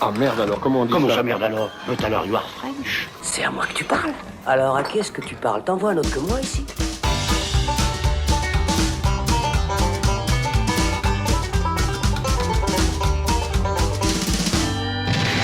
Ah merde alors, comment on dit Comment ça? ça merde alors? But alors you are French? C'est à moi que tu parles. Alors à qui est-ce que tu parles? T'en vois un autre que moi ici?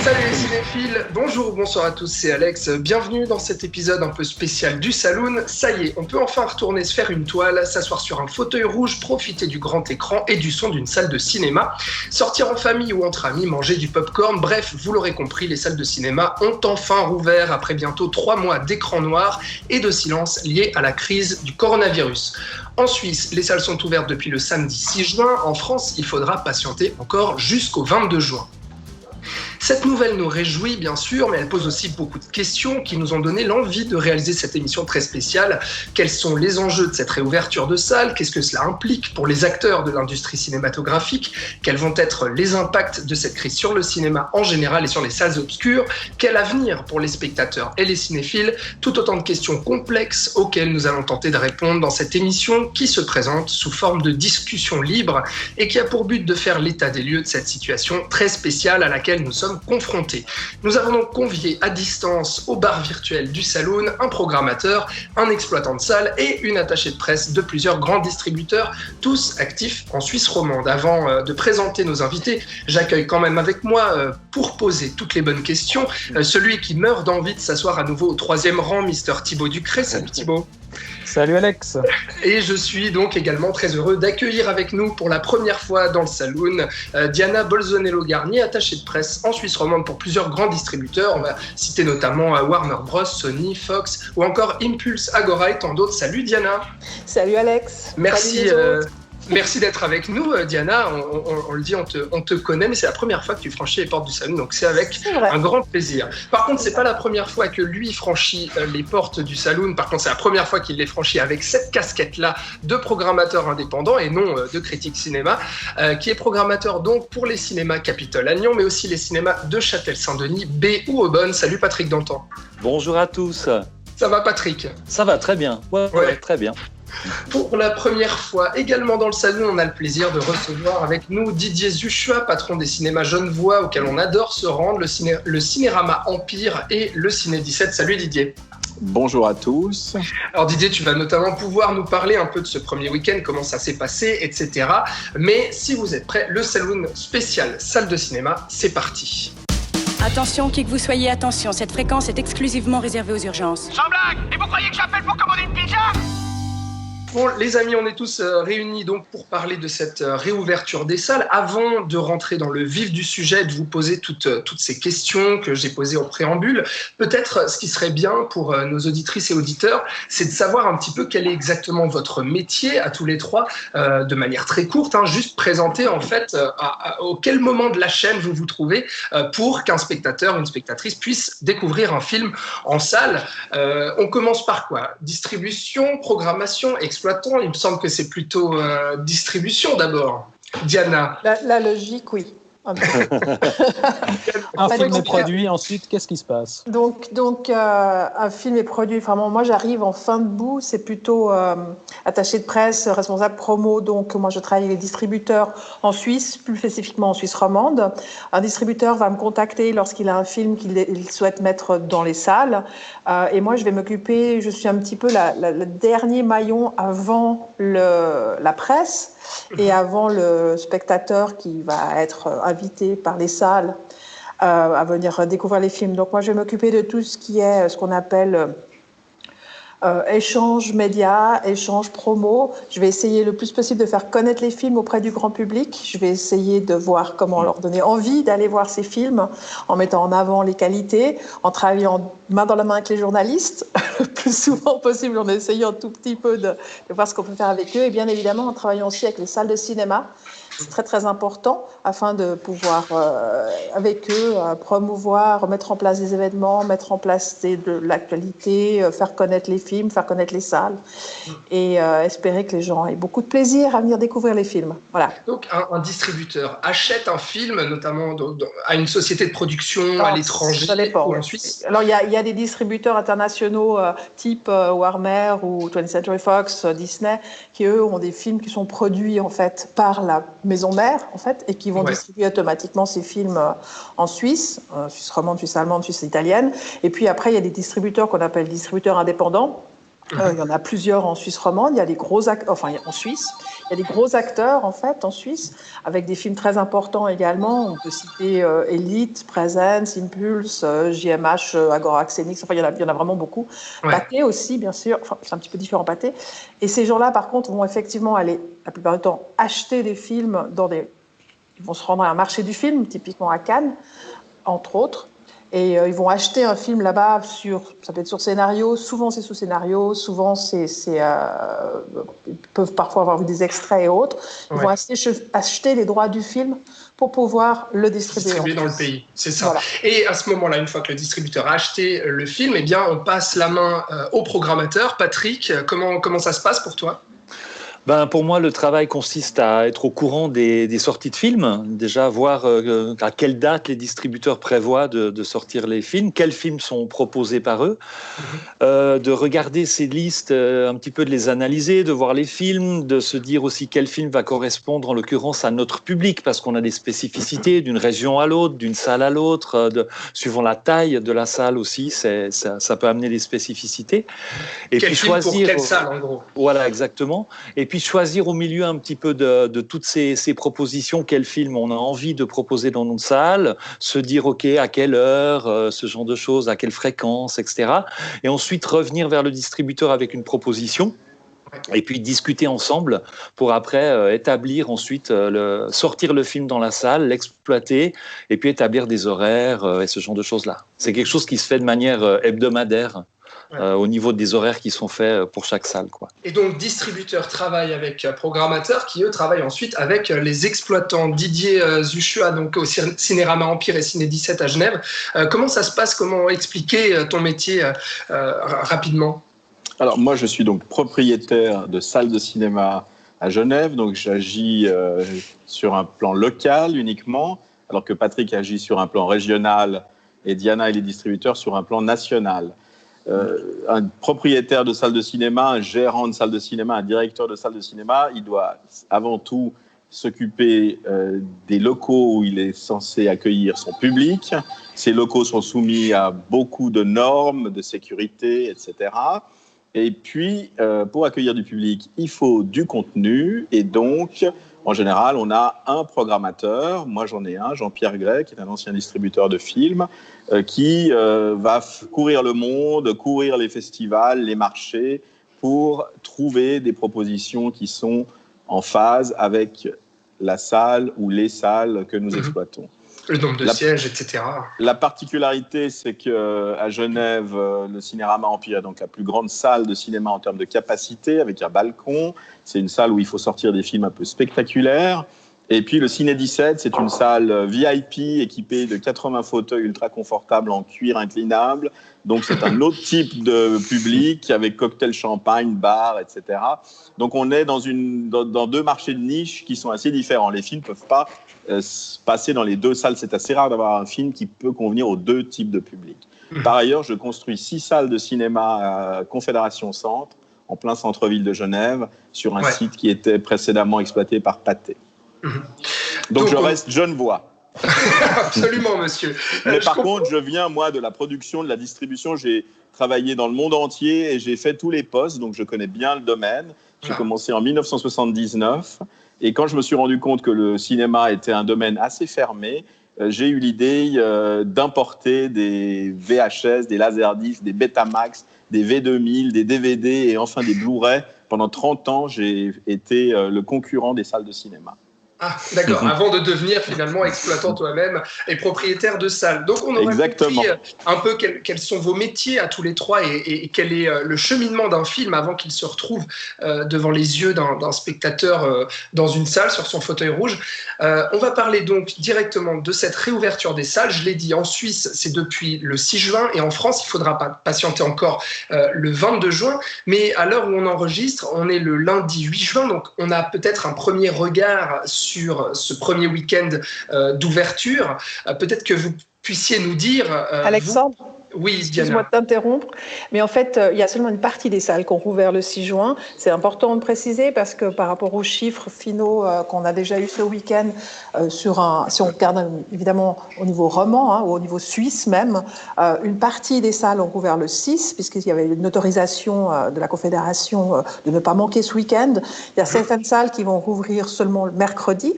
Salut les cinéphiles, bonjour ou bonsoir à tous, c'est Alex. Bienvenue dans cet épisode un peu spécial du Saloon. Ça y est, on peut enfin retourner se faire une toile, s'asseoir sur un fauteuil rouge, profiter du grand écran et du son d'une salle de cinéma, sortir en famille ou entre amis, manger du popcorn. Bref, vous l'aurez compris, les salles de cinéma ont enfin rouvert après bientôt 3 mois d'écran noir et de silence liés à la crise du coronavirus. En Suisse, les salles sont ouvertes depuis le samedi 6 juin. En France, il faudra patienter encore jusqu'au 22 juin. Cette nouvelle nous réjouit bien sûr, mais elle pose aussi beaucoup de questions qui nous ont donné l'envie de réaliser cette émission très spéciale. Quels sont les enjeux de cette réouverture de salles? Qu'est-ce que cela implique pour les acteurs de l'industrie cinématographique? Quels vont être les impacts de cette crise sur le cinéma en général et sur les salles obscures? Quel avenir pour les spectateurs et les cinéphiles? Tout autant de questions complexes auxquelles nous allons tenter de répondre dans cette émission qui se présente sous forme de discussion libre et qui a pour but de faire l'état des lieux de cette situation très spéciale à laquelle nous sommes confrontés. Nous avons donc convié à distance au bar virtuel du Saloon un programmateur, un exploitant de salle et une attachée de presse de plusieurs grands distributeurs, tous actifs en Suisse romande. Avant de présenter nos invités, j'accueille quand même avec moi pour poser toutes les bonnes questions celui qui meurt d'envie de s'asseoir à nouveau au 3e rang, Mister Thibaut Ducret. Salut Thibaut. Salut Alex. Et je suis donc également très heureux d'accueillir avec nous pour la première fois dans le Saloon Diana Bolzonello-Garnier, attachée de presse en Suisse romande pour plusieurs grands distributeurs. On va citer notamment Warner Bros, Sony, Fox ou encore Impulse, Agora et tant d'autres. Salut Diana. Salut Alex. Merci. Salut Merci d'être avec nous, Diana. On le dit, on te connaît, mais c'est la première fois que tu franchis les portes du Saloon, donc c'est avec un grand plaisir. Par contre, c'est pas la première fois que lui franchit les portes du Saloon. Par contre, c'est la première fois qu'il les franchit avec cette casquette-là de programmateur indépendant et non de critique cinéma, qui est programmateur donc pour les cinémas Capitole à Nyon, mais aussi les cinémas de Châtel-Saint-Denis, B ou Aubonne. Salut Patrick Dantan. Bonjour à tous. Ça va Patrick? Ça va très bien. Ouais, très bien. Pour la première fois, également dans le Saloon, on a le plaisir de recevoir avec nous Didier Zuchua, patron des cinémas Genevois auxquels on adore se rendre, le Cinérama Empire et le Ciné 17. Salut Didier. Bonjour à tous. Alors Didier, tu vas notamment pouvoir nous parler un peu de ce premier week-end, comment ça s'est passé, etc. Mais si vous êtes prêts, le Saloon spécial salle de cinéma, c'est parti. Attention, qui que vous soyez, attention, cette fréquence est exclusivement réservée aux urgences. Sans blague! Et vous croyez que j'appelle pour commander une pizza? Bon, les amis, on est tous réunis donc pour parler de cette réouverture des salles. Avant de rentrer dans le vif du sujet, de vous poser toutes ces questions que j'ai posées au préambule, peut-être ce qui serait bien pour nos auditrices et auditeurs, c'est de savoir un petit peu quel est exactement votre métier à tous les trois, de manière très courte, juste présenter en fait auquel moment de la chaîne vous vous trouvez pour qu'un spectateur, une spectatrice puisse découvrir un film en salle. On commence par quoi? Distribution, programmation, exploitant. Il me semble que c'est plutôt distribution d'abord. Diana. La logique, oui. Un film est produit, ensuite, qu'est-ce qui se passe? Donc un film est produit. Vraiment, moi, j'arrive en fin de bout. C'est plutôt attaché de presse, responsable promo. Donc, moi, je travaille avec les distributeurs en Suisse, plus spécifiquement en Suisse romande. Un distributeur va me contacter lorsqu'il a un film qu'il souhaite mettre dans les salles. Et moi, je vais m'occuper. Je suis un petit peu le dernier maillon avant la presse et avant le spectateur qui va être invité par les salles à venir découvrir les films. Donc moi, je vais m'occuper de tout ce qui est ce qu'on appelle échange média, échange promo. Je vais essayer le plus possible de faire connaître les films auprès du grand public. Je vais essayer de voir comment leur donner envie d'aller voir ces films, en mettant en avant les qualités, en travaillant main dans la main avec les journalistes, le plus souvent possible, en essayant tout petit peu de voir ce qu'on peut faire avec eux, et bien évidemment en travaillant aussi avec les salles de cinéma. C'est très très important afin de pouvoir avec eux promouvoir, mettre en place des événements, mettre en place de l'actualité, faire connaître les films films, faire connaître les salles et espérer que les gens aient beaucoup de plaisir à venir découvrir les films. Voilà. Donc, un distributeur achète un film, notamment à une société de production à l'étranger ou en Suisse. Alors, il y a des distributeurs internationaux type Warner ou 20th Century Fox, Disney, qui eux ont des films qui sont produits en fait par la maison mère en fait et qui vont distribuer automatiquement ces films en Suisse, Suisse romande, Suisse allemande, Suisse italienne. Et puis après, il y a des distributeurs qu'on appelle distributeurs indépendants. Il y en a plusieurs en Suisse romande. Il y a des gros en Suisse. Il y a des gros acteurs en fait en Suisse avec des films très importants également. On peut citer Elite, Presence, Impulse, JMH, Agora Xenix. Enfin, il y en a vraiment beaucoup. Pathé aussi, bien sûr. Enfin, c'est un petit peu différent Pathé. Et ces gens-là, par contre, vont effectivement aller la plupart du temps acheter des films ils vont se rendre à un marché du film, typiquement à Cannes, entre autres. Et ils vont acheter un film là-bas ça peut être sur scénario, souvent c'est sous scénario, souvent ils peuvent parfois avoir vu des extraits et autres. Ils vont acheter les droits du film pour pouvoir le distribuer dans le pays. C'est ça. Voilà. Et à ce moment-là, une fois que le distributeur a acheté le film, eh bien, on passe la main au programmateur. Patrick, comment ça se passe pour toi ? Pour moi, le travail consiste à être au courant des sorties de films, déjà voir à quelle date les distributeurs prévoient de sortir les films, quels films sont proposés par eux, de regarder ces listes, un petit peu de les analyser, de voir les films, de se dire aussi quel film va correspondre en l'occurrence à notre public, parce qu'on a des spécificités d'une région à l'autre, d'une salle à l'autre, suivant la taille de la salle aussi, ça peut amener des spécificités. Et quel puis film choisir pour quelle salle en gros. Voilà, exactement. Et puis choisir au milieu un petit peu de toutes ces propositions, quel film on a envie de proposer dans notre salle, se dire ok à quelle heure, ce genre de choses, à quelle fréquence, etc. Et ensuite revenir vers le distributeur avec une proposition. Et puis discuter ensemble pour après établir ensuite, sortir le film dans la salle, l'exploiter et puis établir des horaires et ce genre de choses-là. C'est quelque chose qui se fait de manière hebdomadaire. Au niveau des horaires qui sont faits pour chaque salle, quoi. Et donc, distributeurs travaillent avec programmateurs qui, eux, travaillent ensuite avec les exploitants. Didier Zuchua, donc au Cinérama Empire et Ciné 17 à Genève. Comment ça se passe ? Comment expliquer ton métier rapidement ? Alors, moi, je suis donc propriétaire de salles de cinéma à Genève, donc j'agis sur un plan local uniquement, alors que Patrick agit sur un plan régional et Diana et les distributeurs sur un plan national. Un propriétaire de salle de cinéma, un gérant de salle de cinéma, un directeur de salle de cinéma, il doit avant tout s'occuper des locaux où il est censé accueillir son public. Ces locaux sont soumis à beaucoup de normes de sécurité, etc. Et puis, pour accueillir du public, il faut du contenu. Et donc, en général, on a un programmateur. Moi, j'en ai un, Jean-Pierre Gray, qui est un ancien distributeur de films, qui va courir le monde, courir les festivals, les marchés, pour trouver des propositions qui sont en phase avec la salle ou les salles que nous exploitons. Le nombre de sièges, etc. La particularité, c'est qu'à Genève, le Cinérama Empire est donc la plus grande salle de cinéma en termes de capacité, avec un balcon. C'est une salle où il faut sortir des films un peu spectaculaires. Et puis le Ciné 17, c'est une salle VIP équipée de 80 fauteuils ultra confortables en cuir inclinable. Donc c'est un autre type de public avec cocktail champagne, bar, etc. Donc on est dans deux marchés de niche qui sont assez différents. Les films ne peuvent pas passer dans les deux salles. C'est assez rare d'avoir un film qui peut convenir aux deux types de public. Par ailleurs, je construis 6 salles de cinéma à Confédération Centre, en plein centre-ville de Genève, sur un site qui était précédemment exploité par Pathé. Donc je reste genevois. Absolument, monsieur. Mais par contre, je viens, moi, de la production, de la distribution. J'ai travaillé dans le monde entier et j'ai fait tous les postes, donc je connais bien le domaine. J'ai commencé en 1979. Et quand je me suis rendu compte que le cinéma était un domaine assez fermé, j'ai eu l'idée d'importer des VHS, des Laserdiscs, des Betamax, des V2000, des DVD et enfin des Blu-ray. Pendant 30 ans, j'ai été le concurrent des salles de cinéma. Ah, d'accord, avant de devenir finalement exploitant toi-même et propriétaire de salle. Donc on aurait compris un peu quels sont vos métiers à tous les trois et quel est le cheminement d'un film avant qu'il se retrouve devant les yeux d'un spectateur dans une salle sur son fauteuil rouge. On va parler donc directement de cette réouverture des salles. Je l'ai dit, en Suisse, c'est depuis le 6 juin et en France, il faudra pas patienter encore le 22 juin. Mais à l'heure où on enregistre, on est le lundi 8 juin, donc on a peut-être un premier regard sur ce premier week-end d'ouverture. Peut-être que vous puissiez nous dire... Alexandre, oui, Diana. Excuse-moi de t'interrompre, mais en fait, il y a seulement une partie des salles qui ont rouvert le 6 juin. C'est important de préciser parce que par rapport aux chiffres finaux qu'on a déjà eu ce week-end, si on regarde évidemment au niveau roman, ou au niveau suisse même, une partie des salles ont rouvert le 6, puisqu'il y avait une autorisation de la Confédération de ne pas manquer ce week-end. Il y a certaines salles qui vont rouvrir seulement le mercredi.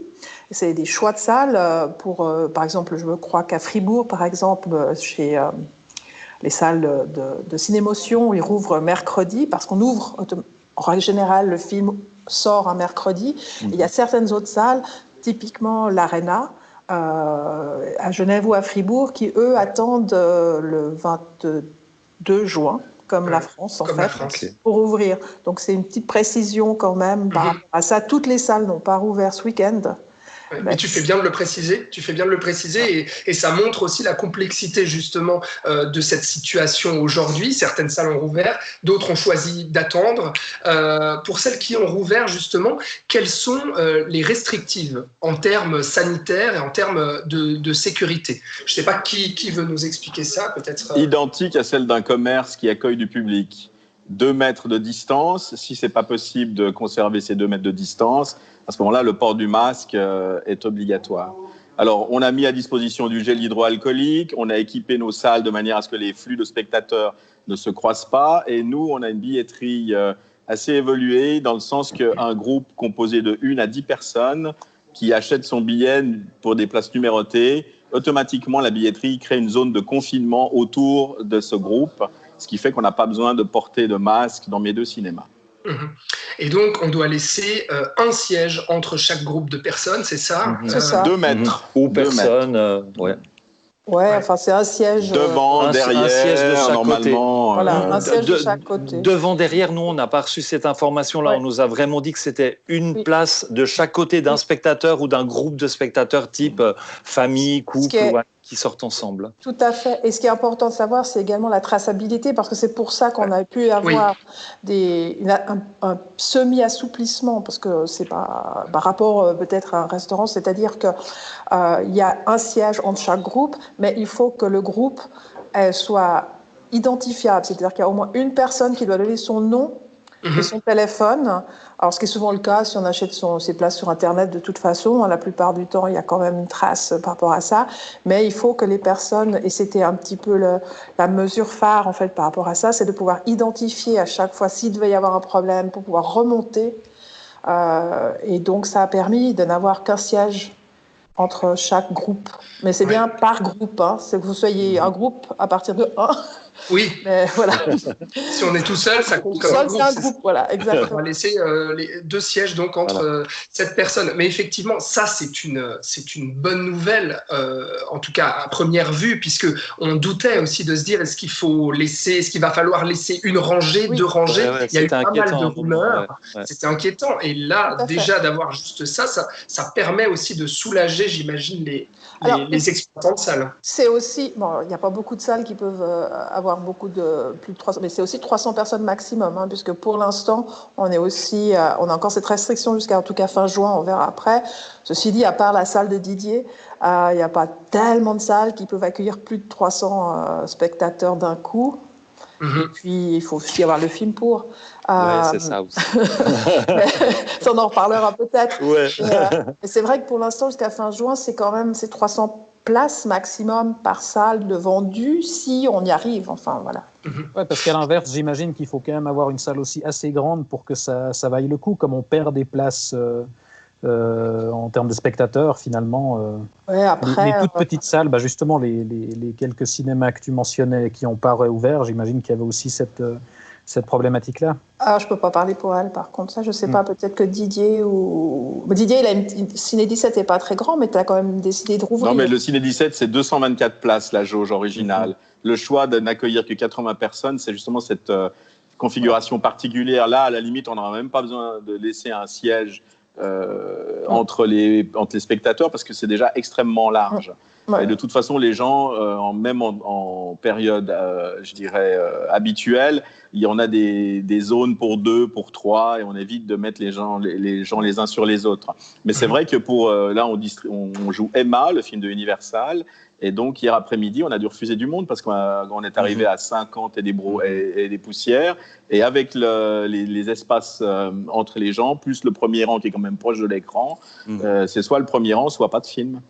C'est des choix de salles pour, par exemple, je crois qu'à Fribourg, par exemple, chez... les salles de Cinémotion, ils rouvrent mercredi parce qu'on ouvre, en règle générale, le film sort un mercredi. Il y a certaines autres salles, typiquement l'Arena, à Genève ou à Fribourg, qui, eux, attendent le 22 juin, comme la France, en fait, pour ouvrir. Donc, c'est une petite précision quand même par rapport à ça. Toutes les salles n'ont pas rouvert ce week-end. Mais tu fais bien de le préciser, et ça montre aussi la complexité justement de cette situation aujourd'hui. Certaines salles ont rouvert, d'autres ont choisi d'attendre. Pour celles qui ont rouvert justement, quelles sont les restrictives en termes sanitaires et en termes de sécurité? Je ne sais pas qui veut nous expliquer ça, peut-être. Identique à celle d'un commerce qui accueille du public. 2 mètres de distance, si ce n'est pas possible de conserver ces 2 mètres de distance, à ce moment-là, le port du masque est obligatoire. Alors, on a mis à disposition du gel hydroalcoolique, on a équipé nos salles de manière à ce que les flux de spectateurs ne se croisent pas, et nous, on a une billetterie assez évoluée, dans le sens qu'un groupe composé de 1 à 10 personnes qui achète son billet pour des places numérotées, automatiquement, la billetterie crée une zone de confinement autour de ce groupe, ce qui fait qu'on n'a pas besoin de porter de masque dans mes 2 cinémas. Et donc, on doit laisser un siège entre chaque groupe de personnes, c'est ça? C'est ça. 2 mètres. Ou personne, Ouais, enfin, c'est un siège... Devant, derrière, un siège de chaque normalement. Voilà, un siège de chaque côté. Devant, derrière, nous, on n'a pas reçu cette information-là. Ouais. On nous a vraiment dit que c'était une place de chaque côté d'un spectateur ou d'un groupe de spectateurs type famille, couple, qui sortent ensemble. Tout à fait. Et ce qui est important de savoir, c'est également la traçabilité, parce que c'est pour ça qu'on a pu avoir un semi-assouplissement, parce que c'est pas par rapport peut-être à un restaurant, c'est-à-dire que il y a un siège entre chaque groupe, mais il faut que le groupe soit identifiable, c'est-à-dire qu'il y a au moins une personne qui doit donner son nom et son téléphone. Alors, ce qui est souvent le cas, si on achète ses places sur Internet, de toute façon, la plupart du temps, il y a quand même une trace par rapport à ça. Mais il faut que les personnes, et c'était un petit peu la mesure phare, en fait, par rapport à ça, c'est de pouvoir identifier à chaque fois s'il devait y avoir un problème pour pouvoir remonter. Et donc, ça a permis de n'avoir qu'un siège entre chaque groupe. Mais c'est bien par groupe, c'est que vous soyez un groupe à partir de 1. Oui. Mais voilà. Si on est tout seul, ça compte comme un groupe. C'est un groupe, voilà, exactement. On va laisser les 2 sièges donc entre cette personne. Mais effectivement, ça c'est une bonne nouvelle, en tout cas à première vue, puisque on doutait aussi de se dire est-ce qu'il va falloir laisser une rangée, 2 rangées. Il y a eu pas mal de rumeurs. C'était inquiétant. Et là, déjà d'avoir juste ça permet aussi de soulager, j'imagine, les exploitants de salles. C'est aussi, il n'y a pas beaucoup de salles qui peuvent avoir plus de 300, mais c'est aussi 300 personnes maximum, puisque pour l'instant, on a encore cette restriction jusqu'à en tout cas fin juin, on verra après. Ceci dit, à part la salle de Didier, il n'y a pas tellement de salles qui peuvent accueillir plus de 300 spectateurs d'un coup. Et puis, il faut aussi avoir le film pour. C'est ça aussi. Ça, on en reparlera peut-être. Ouais. Mais c'est vrai que pour l'instant, jusqu'à fin juin, c'est quand même 300 places maximum par salle de vendues, si on y arrive. Enfin, voilà. Ouais, parce qu'à l'inverse, j'imagine qu'il faut quand même avoir une salle aussi assez grande pour que ça vaille le coup, comme on perd des places en termes de spectateurs, finalement. Après, les toutes petites salles, justement, les quelques cinémas que tu mentionnais qui n'ont pas réouvert, j'imagine qu'il y avait aussi cette problématique-là. Ah, je peux pas parler pour elle, par contre, ça, je sais pas, peut-être que Didier ou... Didier, il a une Ciné 17 n'est pas très grand, mais tu as quand même décidé de rouvrir. Non, mais le Ciné 17, c'est 224 places, la jauge originale. Le choix de n'accueillir que 80 personnes, c'est justement cette configuration particulière. Là, à la limite, on n'aura même pas besoin de laisser un siège entre les spectateurs, parce que c'est déjà extrêmement large. Ouais. Et de toute façon, les gens, même en période, je dirais, habituelle, il y en a des zones pour 2, pour 3, et on évite de mettre les gens les uns sur les autres. Mais c'est vrai que là, on joue Emma, le film de Universal, et donc hier après-midi, on a dû refuser du monde parce qu'on est arrivé à 50 et des poussières, et avec les espaces entre les gens, plus le premier rang qui est quand même proche de l'écran, c'est soit le premier rang, soit pas de film.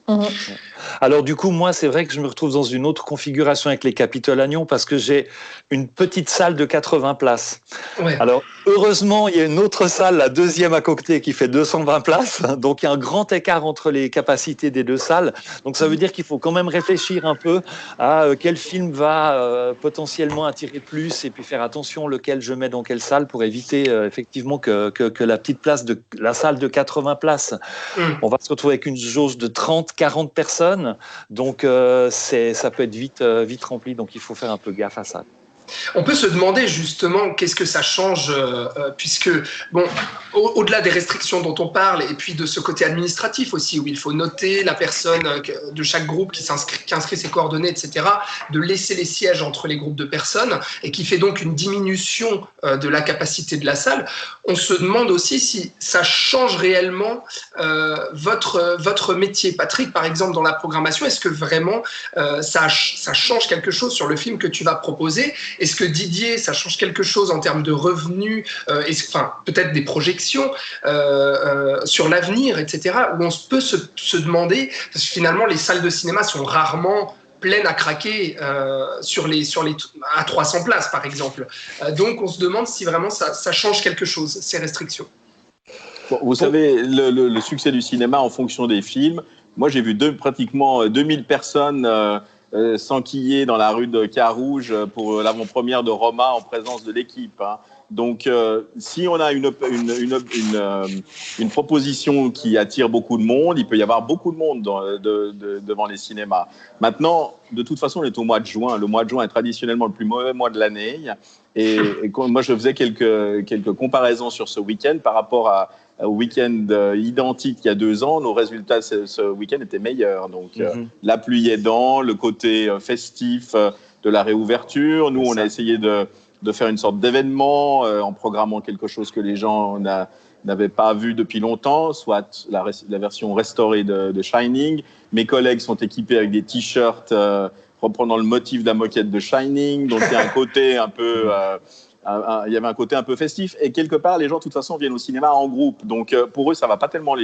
Alors du coup, moi, c'est vrai que je me retrouve dans une autre configuration avec les Capitole Agnon parce que j'ai une petite salle de 80 places. Ouais. Alors, heureusement, il y a une autre salle, la deuxième à côté, qui fait 220 places. Donc, il y a un grand écart entre les capacités des deux salles. Donc, ça veut dire qu'il faut quand même réfléchir un peu à quel film va potentiellement attirer plus et puis faire attention lequel je mets dans quelle salle pour éviter effectivement que la petite place de la salle de 80 places, on va se retrouver avec une jauge de 30, 40 personnes. Donc, ça peut être vite rempli. Donc, il faut faire un peu gaffe à ça. On peut se demander justement qu'est-ce que ça change, puisque, bon, au-delà des restrictions dont on parle, et puis de ce côté administratif aussi, où il faut noter la personne de chaque groupe qui inscrit ses coordonnées, etc., de laisser les sièges entre les groupes de personnes, et qui fait donc une diminution de la capacité de la salle, on se demande aussi si ça change réellement votre métier. Patrick, par exemple, dans la programmation, est-ce que vraiment ça change quelque chose sur le film que tu vas proposer ? Est-ce que Didier, ça change quelque chose en termes de revenus, peut-être des projections sur l'avenir, etc., où on peut se demander, parce que finalement, les salles de cinéma sont rarement pleines à craquer à 300 places, par exemple. Donc, on se demande si vraiment ça change quelque chose, ces restrictions. Bon, vous savez, le succès du cinéma en fonction des films, moi, j'ai vu pratiquement 2000 personnes s'enquiller dans la rue de Carouge pour l'avant-première de Roma en présence de l'équipe. Hein. Donc, si on a une proposition qui attire beaucoup de monde, il peut y avoir beaucoup de monde devant les cinémas. Maintenant, de toute façon, on est au mois de juin. Le mois de juin est traditionnellement le plus mauvais mois de l'année. Et moi, je faisais quelques comparaisons sur ce week-end par rapport au week-end identique il y a 2 ans. Nos résultats ce week-end étaient meilleurs. Donc, la pluie aidant, le côté festif de la réouverture. Nous, on a essayé de faire une sorte d'événement en programmant quelque chose que les gens n'avaient pas vu depuis longtemps, soit la version restaurée de Shining. Mes collègues sont équipés avec des t-shirts reprenant le motif de la moquette de Shining. Donc, il y a un côté un peu... il y avait un côté un peu festif, et quelque part les gens de toute façon viennent au cinéma en groupe, donc pour eux ça va pas tellement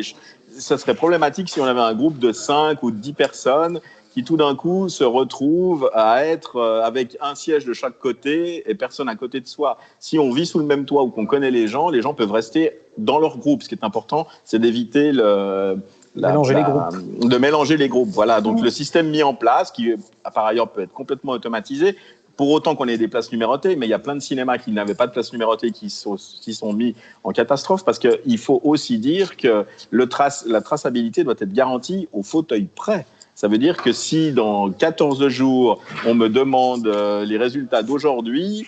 ça serait problématique si on avait un groupe de 5 ou 10 personnes qui tout d'un coup se retrouvent à être avec un siège de chaque côté et personne à côté de soi. Si on vit sous le même toit ou qu'on connaît les gens peuvent rester dans leur groupe. Ce qui est important, c'est d'éviter de mélanger les groupes. Voilà, donc le système mis en place, qui par ailleurs peut être complètement automatisé, pour autant qu'on ait des places numérotées, mais il y a plein de cinémas qui n'avaient pas de places numérotées qui sont mis en catastrophe, parce qu'il faut aussi dire que la traçabilité doit être garantie au fauteuil près. Ça veut dire que si dans 14 jours, on me demande les résultats d'aujourd'hui,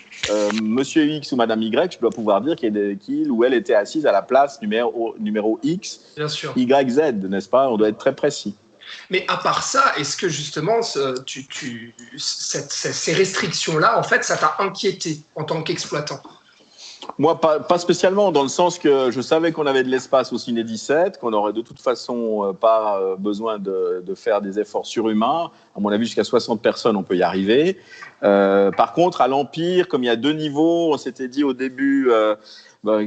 Monsieur X ou Madame Y, je dois pouvoir dire qu'il ou elle était assise à la place numéro X, bien sûr. Y, Z, n'est-ce pas ? On doit être très précis. Mais à part ça, est-ce que justement, ces restrictions-là, en fait, ça t'a inquiété en tant qu'exploitant ? Moi, pas spécialement, dans le sens que je savais qu'on avait de l'espace au Ciné 17, qu'on n'aurait de toute façon pas besoin de faire des efforts surhumains. À mon avis, jusqu'à 60 personnes, on peut y arriver. Par contre, à l'Empire, comme il y a 2 niveaux, on s'était dit au début...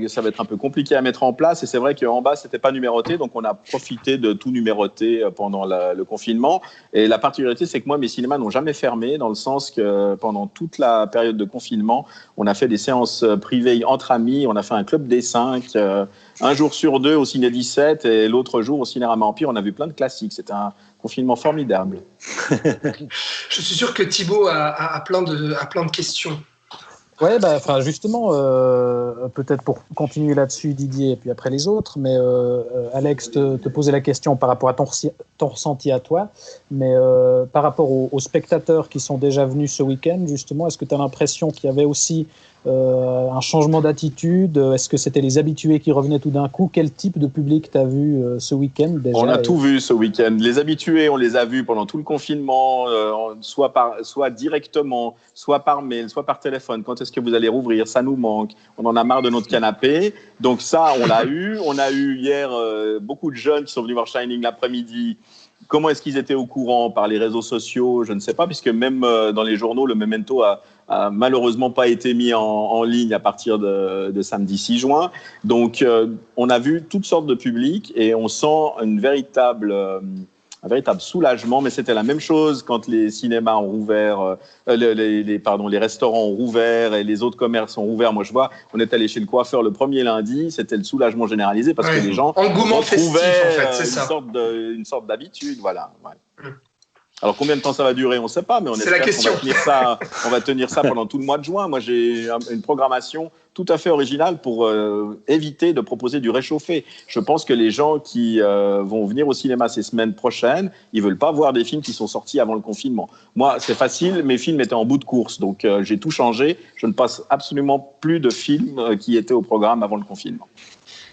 ça va être un peu compliqué à mettre en place, et c'est vrai qu'en bas c'était pas numéroté, donc on a profité de tout numéroter pendant le confinement. Et la particularité, c'est que moi, mes cinémas n'ont jamais fermé, dans le sens que pendant toute la période de confinement, on a fait des séances privées entre amis, on a fait un club des 5, un jour sur 2 au Ciné 17 et l'autre jour au Cinérama Empire. On a vu plein de classiques, c'était un confinement formidable. Je suis sûr que Thibaut a plein de questions. Ouais, justement, peut-être pour continuer là-dessus, Didier, et puis après les autres, mais Alex te posait la question par rapport à ton ressenti à toi, mais par rapport aux spectateurs qui sont déjà venus ce week-end, justement, est-ce que tu as l'impression qu'il y avait aussi un changement d'attitude? Est-ce que c'était les habitués qui revenaient tout d'un coup? Quel type de public tu as vu ce week-end déjà? On a tout vu ce week-end. Les habitués, on les a vus pendant tout le confinement, soit directement, soit par mail, soit par téléphone. Quand est-ce que vous allez rouvrir? Ça nous manque. On en a marre de notre canapé. Donc ça, on l'a eu. On a eu hier beaucoup de jeunes qui sont venus voir Shining l'après-midi. Comment est-ce qu'ils étaient au courant? Par les réseaux sociaux? Je ne sais pas, puisque même dans les journaux, le Memento a malheureusement pas été mis en ligne à partir de samedi 6 juin. Donc, on a vu toutes sortes de publics et on sent un véritable soulagement. Mais c'était la même chose quand les cinémas ont rouvert, les restaurants ont rouvert et les autres commerces ont rouvert. Moi, je vois, on est allé chez le coiffeur le premier lundi, c'était le soulagement généralisé parce que les gens engouement festif, en fait, c'est ça. Une sorte d'habitude, voilà. Ouais. Alors, combien de temps ça va durer, on ne sait pas, mais on espère qu'on va tenir ça pendant tout le mois de juin. Moi, j'ai une programmation tout à fait originale pour éviter de proposer du réchauffé. Je pense que les gens qui vont venir au cinéma ces semaines prochaines, ils ne veulent pas voir des films qui sont sortis avant le confinement. Moi, c'est facile, mes films étaient en bout de course, donc j'ai tout changé. Je ne passe absolument plus de films qui étaient au programme avant le confinement.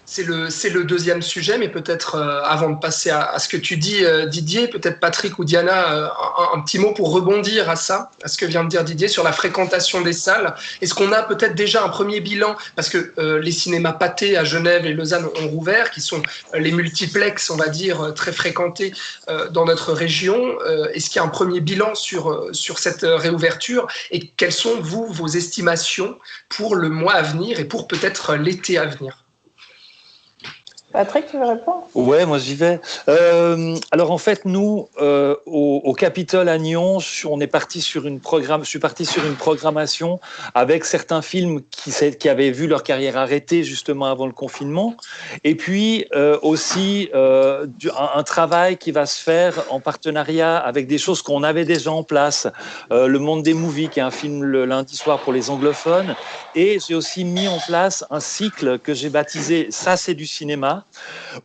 C'est le deuxième sujet, mais peut-être avant de passer à ce que tu dis, Didier, peut-être Patrick ou Diana, un petit mot pour rebondir à ça, à ce que vient de dire Didier sur la fréquentation des salles. Est-ce qu'on a peut-être déjà un premier bilan? Parce que les cinémas Pathé à Genève et Lausanne ont rouvert, qui sont les multiplex, on va dire, très fréquentés dans notre région. Est-ce qu'il y a un premier bilan sur cette réouverture? Et quelles sont, vos estimations pour le mois à venir et pour peut-être l'été à venir? Patrick, tu veux répondre? Ouais, moi j'y vais. Alors en fait, nous, au Capitole à Nyon, je suis parti sur une programmation avec certains films qui avaient vu leur carrière arrêtée justement avant le confinement, et puis aussi un travail qui va se faire en partenariat avec des choses qu'on avait déjà en place. Le Monde des Movies, qui est un film le lundi soir pour les anglophones, et j'ai aussi mis en place un cycle que j'ai baptisé « Ça, c'est du cinéma »,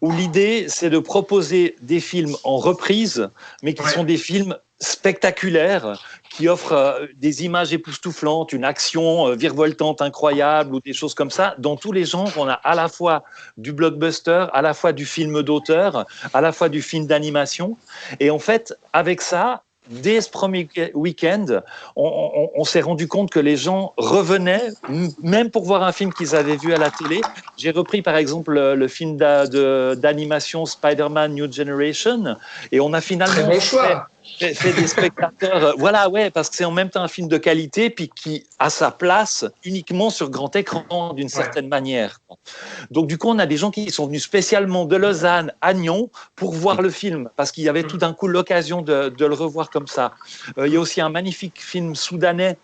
où l'idée, c'est de proposer des films en reprise, mais qui sont des films spectaculaires, qui offrent des images époustouflantes, une action virevoltante incroyable ou des choses comme ça. Dans tous les genres, on a à la fois du blockbuster, à la fois du film d'auteur, à la fois du film d'animation. Et en fait, avec ça, dès ce premier week-end, on s'est rendu compte que les gens revenaient, même pour voir un film qu'ils avaient vu à la télé. J'ai repris par exemple le film d'animation Spider-Man New Generation, et on a finalement très bon choix. Fait des spectateurs, voilà, ouais, parce que c'est en même temps un film de qualité, puis qui a sa place uniquement sur grand écran d'une certaine manière. Donc du coup, on a des gens qui sont venus spécialement de Lausanne à Nyon pour voir le film, parce qu'il y avait tout d'un coup l'occasion de le revoir comme ça. Il y a aussi un magnifique film soudanais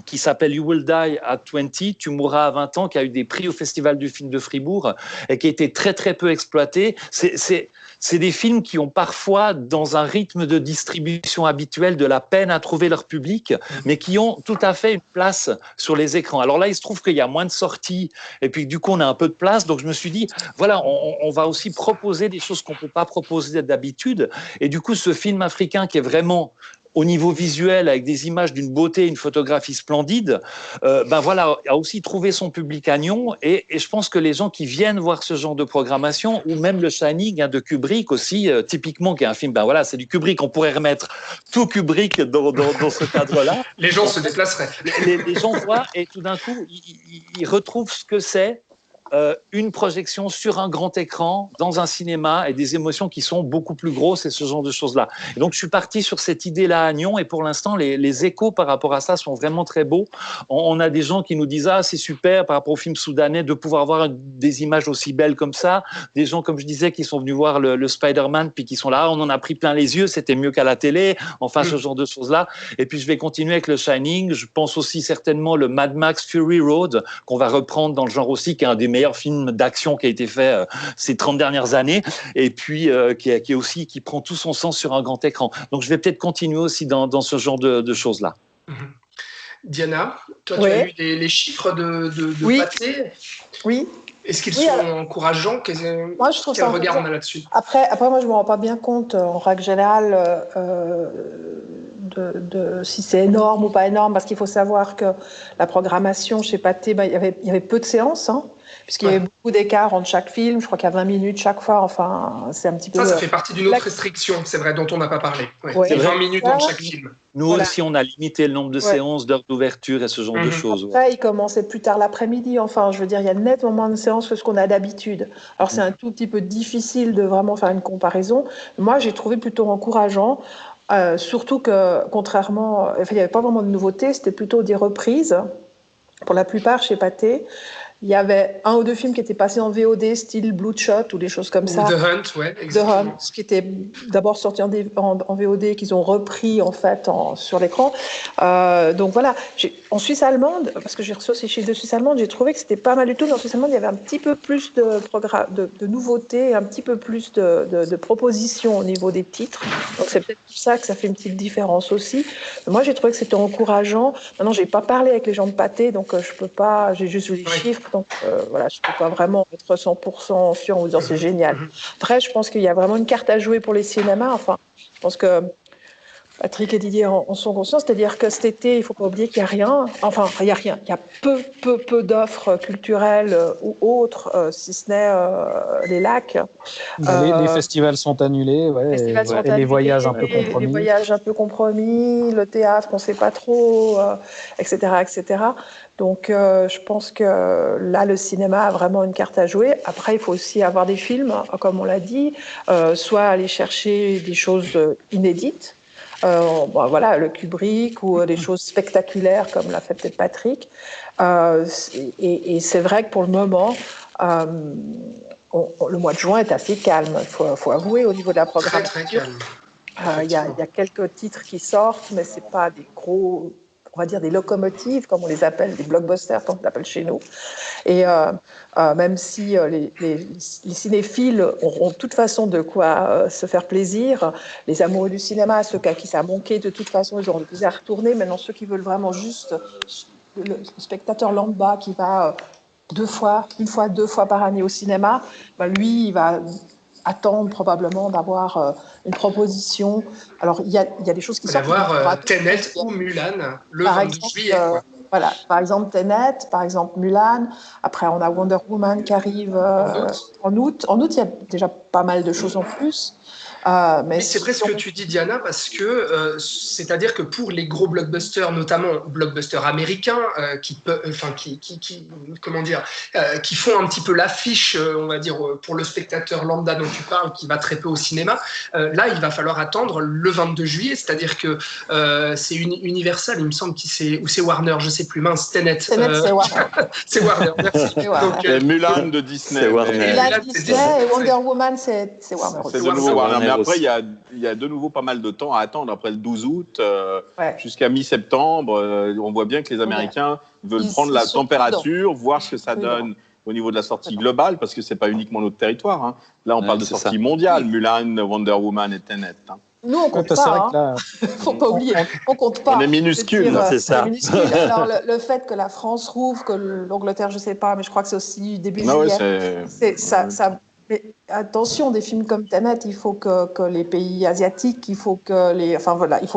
qui s'appelle You Will Die at 20, Tu mourras à 20 ans, qui a eu des prix au Festival du film de Fribourg et qui a été très très peu exploité. C'est des films qui ont parfois, dans un rythme de distribution habituel, de la peine à trouver leur public, mais qui ont tout à fait une place sur les écrans. Alors là, il se trouve qu'il y a moins de sorties, et puis du coup, on a un peu de place. Donc je me suis dit, voilà, on va aussi proposer des choses qu'on ne peut pas proposer d'habitude. Et du coup, ce film africain qui est vraiment au niveau visuel, avec des images d'une beauté, une photographie splendide, voilà, a aussi trouvé son public à Nyon. Et je pense que les gens qui viennent voir ce genre de programmation, ou même le Shining de Kubrick aussi, typiquement, qui est un film, voilà, c'est du Kubrick, on pourrait remettre tout Kubrick dans ce cadre-là. Les gens se déplaceraient. Les gens voient, et tout d'un coup, ils retrouvent ce que c'est une projection sur un grand écran dans un cinéma, et des émotions qui sont beaucoup plus grosses, et ce genre de choses-là. Et donc je suis parti sur cette idée-là à Nyon, et pour l'instant les échos par rapport à ça sont vraiment très beaux. On a des gens qui nous disent c'est super par rapport au film soudanais de pouvoir voir des images aussi belles comme ça, des gens comme je disais qui sont venus voir le Spider-Man puis qui sont là, on en a pris plein les yeux, c'était mieux qu'à la télé, enfin ce genre de choses-là. Et puis je vais continuer avec le Shining, je pense aussi certainement le Mad Max Fury Road qu'on va reprendre dans le genre aussi, qui est un des meilleurs film d'action qui a été fait ces 30 dernières années, et puis qui prend tout son sens sur un grand écran. Donc je vais peut-être continuer aussi dans ce genre de choses-là. Diana, toi, Oui. tu as eu les chiffres de Oui. Pathé. Oui. Est-ce qu'ils Oui, sont alors, encourageants? moi, je trouve Quel ça regard encourageant. on a là-dessus? Après, moi, je ne me rends pas bien compte, en règle générale, si c'est énorme ou pas énorme, parce qu'il faut savoir que la programmation chez Pathé, il y avait peu de séances, hein, puisqu'il y avait beaucoup d'écart entre chaque film. Je crois qu'il y a 20 minutes chaque fois. Enfin, c'est un petit peu... Ça fait partie d'une autre restriction, c'est vrai, dont on n'a pas parlé. Ouais. Ouais. C'est 20 minutes entre chaque film. Nous aussi, on a limité le nombre de séances, d'heures d'ouverture et ce genre de choses. Après, il commençait plus tard l'après-midi. Enfin, je veux dire, il y a nettement moins de séances que ce qu'on a d'habitude. Alors, c'est un tout petit peu difficile de vraiment faire une comparaison. Moi, j'ai trouvé plutôt encourageant. Surtout que, contrairement, il n'y avait pas vraiment de nouveautés, c'était plutôt des reprises. Pour la plupart, chez Pathé, il y avait 1 ou 2 films qui étaient passés en VOD, style Bloodshot ou des choses comme ça. The Hunt, ouais, exactement. The Hunt, qui était d'abord sorti en VOD, qu'ils ont repris en fait sur l'écran. Donc voilà, en Suisse allemande, parce que j'ai reçu ces chiffres de Suisse allemande, j'ai trouvé que c'était pas mal du tout. Mais en Suisse allemande, il y avait un petit peu plus de nouveautés, un petit peu plus de propositions au niveau des titres. Donc c'est peut-être pour ça que ça fait une petite différence aussi. Moi, j'ai trouvé que c'était encourageant. Maintenant, j'ai pas parlé avec les gens de Pathé, donc je peux pas. J'ai juste vu les chiffres, donc voilà, je peux pas vraiment être 100% sûr en vous disant c'est génial. Après, je pense qu'il y a vraiment une carte à jouer pour les cinémas. Enfin, je pense que Patrick et Didier en sont conscients, c'est-à-dire que cet été, il ne faut pas oublier qu'il n'y a rien. Enfin, il n'y a rien. Il y a peu d'offres culturelles ou autres, si ce n'est les lacs. Les festivals sont annulés, et les voyages un peu compromis. Les voyages un peu compromis, le théâtre, on ne sait pas trop, etc., etc. Donc, je pense que là, le cinéma a vraiment une carte à jouer. Après, il faut aussi avoir des films, comme on l'a dit, soit aller chercher des choses inédites. Voilà, le Kubrick ou des choses spectaculaires comme l'a fait peut-être Patrick. Et c'est vrai que pour le moment, le mois de juin est assez calme, il faut avouer, au niveau de la programmation. Très, très calme. Il y a quelques titres qui sortent, mais ce n'est pas des gros, on va dire des locomotives, comme on les appelle, des blockbusters, comme on les appelle chez nous. Et même si les cinéphiles auront de toute façon de quoi se faire plaisir, les amoureux du cinéma, ceux à qui ça a manqué, de toute façon, ils auront du plaisir à retourner. Maintenant, ceux qui veulent vraiment juste le spectateur lambda qui va deux fois, deux fois par année au cinéma, lui, il va attendre probablement d'avoir une proposition. Alors, il y a des choses qui sortent. D'avoir Tenet ou Mulan le 22 juillet. Voilà, par exemple Tenet, par exemple Mulan. Après, on a Wonder Woman qui arrive en août. En août, il y a déjà pas mal de choses en plus. Mais c'est vrai ce que tu dis, Diana, parce que c'est-à-dire que pour les gros blockbusters, notamment blockbusters américains, qui font un petit peu l'affiche, on va dire, pour le spectateur lambda dont tu parles, qui va très peu au cinéma, là, il va falloir attendre le 22 juillet, c'est-à-dire que c'est Universal, il me semble, ou c'est Warner, je sais plus, mince, Tenet. C'est Warner. C'est Warner, merci. Donc, Mulan de Disney. C'est Warner. Mulan de Disney et Wonder Woman, c'est Warner. C'est de nouveau Warner. Mais après, il y a de nouveau pas mal de temps à attendre. Après le 12 août jusqu'à mi-septembre, on voit bien que les Américains veulent prendre la température, voir ce que ça donne au niveau de la sortie globale, parce que c'est pas uniquement notre territoire. Hein. Là, on parle de sortie mondiale, Mulan, Wonder Woman et Tenet. Hein. Nous, on compte pas. Faut pas oublier, on compte pas. On est minuscule, c'est ça. Alors, le fait que la France rouvre, que l'Angleterre, je sais pas, mais je crois que c'est aussi début juillet. Mais attention, des films comme Tenet, il faut que les pays asiatiques, il faut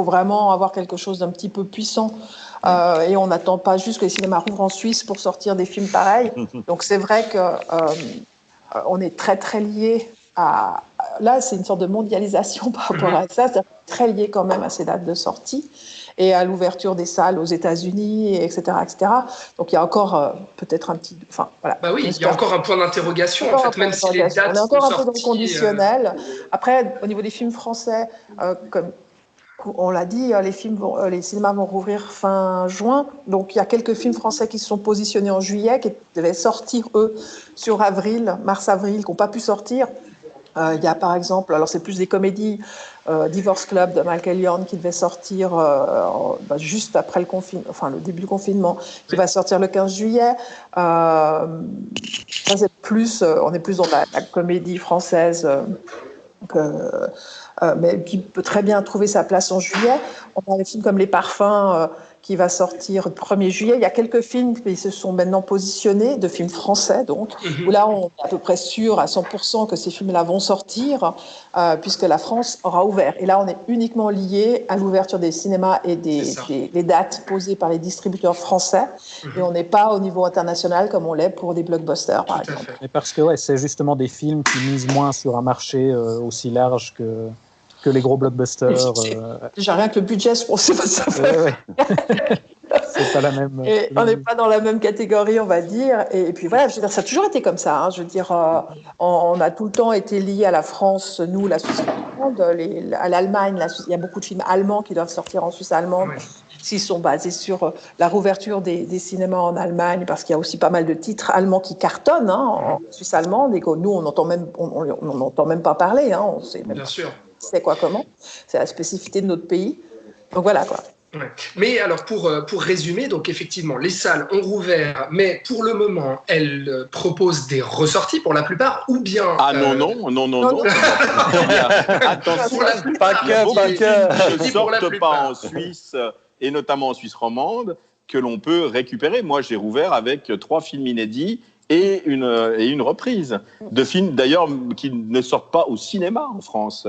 vraiment avoir quelque chose d'un petit peu puissant. Et on n'attend pas juste que les cinémas rouvrent en Suisse pour sortir des films pareils. Donc c'est vrai que on est très très lié à. Là, c'est une sorte de mondialisation par rapport à ça, c'est-à-dire très lié quand même à ces dates de sortie et à l'ouverture des salles aux États-Unis, etc., etc. Donc il y a encore peut-être un petit. Enfin voilà. Bah oui, il y a encore un point d'interrogation en fait, même si les dates. On est encore de un peu dans sortie, le conditionnel. Après, au niveau des films français, comme on l'a dit, les cinémas vont rouvrir fin juin. Donc il y a quelques films français qui se sont positionnés en juillet, qui devaient sortir eux sur mars-avril, qui n'ont pas pu sortir. Il y a par exemple, alors c'est plus des comédies, Divorce Club de Michael Young qui devait sortir juste après le début du confinement, qui va sortir le 15 juillet. Ça, c'est plus, on est plus dans la comédie française, mais qui peut très bien trouver sa place en juillet. On a des films comme Les Parfums qui va sortir le 1er juillet. Il y a quelques films qui se sont maintenant positionnés, de films français donc, où là on est à peu près sûr à 100% que ces films-là vont sortir, puisque la France aura ouvert. Et là on est uniquement lié à l'ouverture des cinémas et des dates posées par les distributeurs français, et on n'est pas au niveau international comme on l'est pour des blockbusters par exemple. Et parce que c'est justement des films qui misent moins sur un marché aussi large que les gros blockbusters. Déjà rien que le budget, je pense que ça fait. C'est pas la même. Et on n'est pas dans la même catégorie, on va dire. Et puis voilà, je veux dire, ça a toujours été comme ça. Hein. Je veux dire, on a tout le temps été liés à la France, nous, la Suisse allemande, à l'Allemagne. Il y a beaucoup de films allemands qui doivent sortir en Suisse allemande. S'ils sont basés sur la rouverture des cinémas en Allemagne, parce qu'il y a aussi pas mal de titres allemands qui cartonnent en Suisse allemande, et que nous, on n'entend même pas parler. Hein. On sait même Bien sûr. C'est quoi, comment. C'est la spécificité de notre pays. Donc voilà, quoi. Ouais. Mais alors, pour résumer, donc effectivement, les salles ont rouvert, mais pour le moment, elles proposent des ressorties pour la plupart, ou bien... Ah non. Attention, pour la plupart, ne sortent pas en Suisse, et notamment en Suisse romande, que l'on peut récupérer. Moi, j'ai rouvert avec 3 films inédits et une reprise de films, d'ailleurs, qui ne sortent pas au cinéma en France.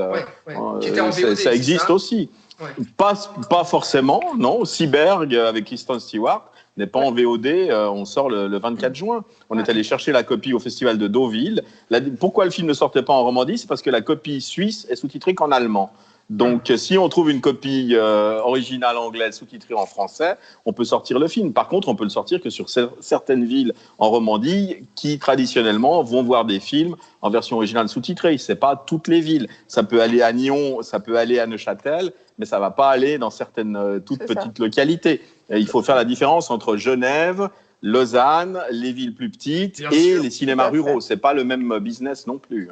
Qui étaient en VOD, ça existe aussi. Ouais. Pas forcément, non. Cyberg avec Kristen Stewart n'est pas en VOD, on sort le 24 juin. On est allé chercher la copie au festival de Deauville. Pourquoi le film ne sortait pas en Romandie ? C'est parce que la copie suisse est sous-titrée qu'en allemand. Donc, si on trouve une copie originale anglaise sous-titrée en français, on peut sortir le film. Par contre, on peut le sortir que sur certaines villes en Romandie qui, traditionnellement, vont voir des films en version originale sous-titrée. C'est pas toutes les villes. Ça peut aller à Nyon, ça peut aller à Neuchâtel, mais ça va pas aller dans certaines toutes petites localités. Et il faut faire la différence entre Genève, Lausanne, les villes plus petites les cinémas ruraux. C'est pas le même business non plus.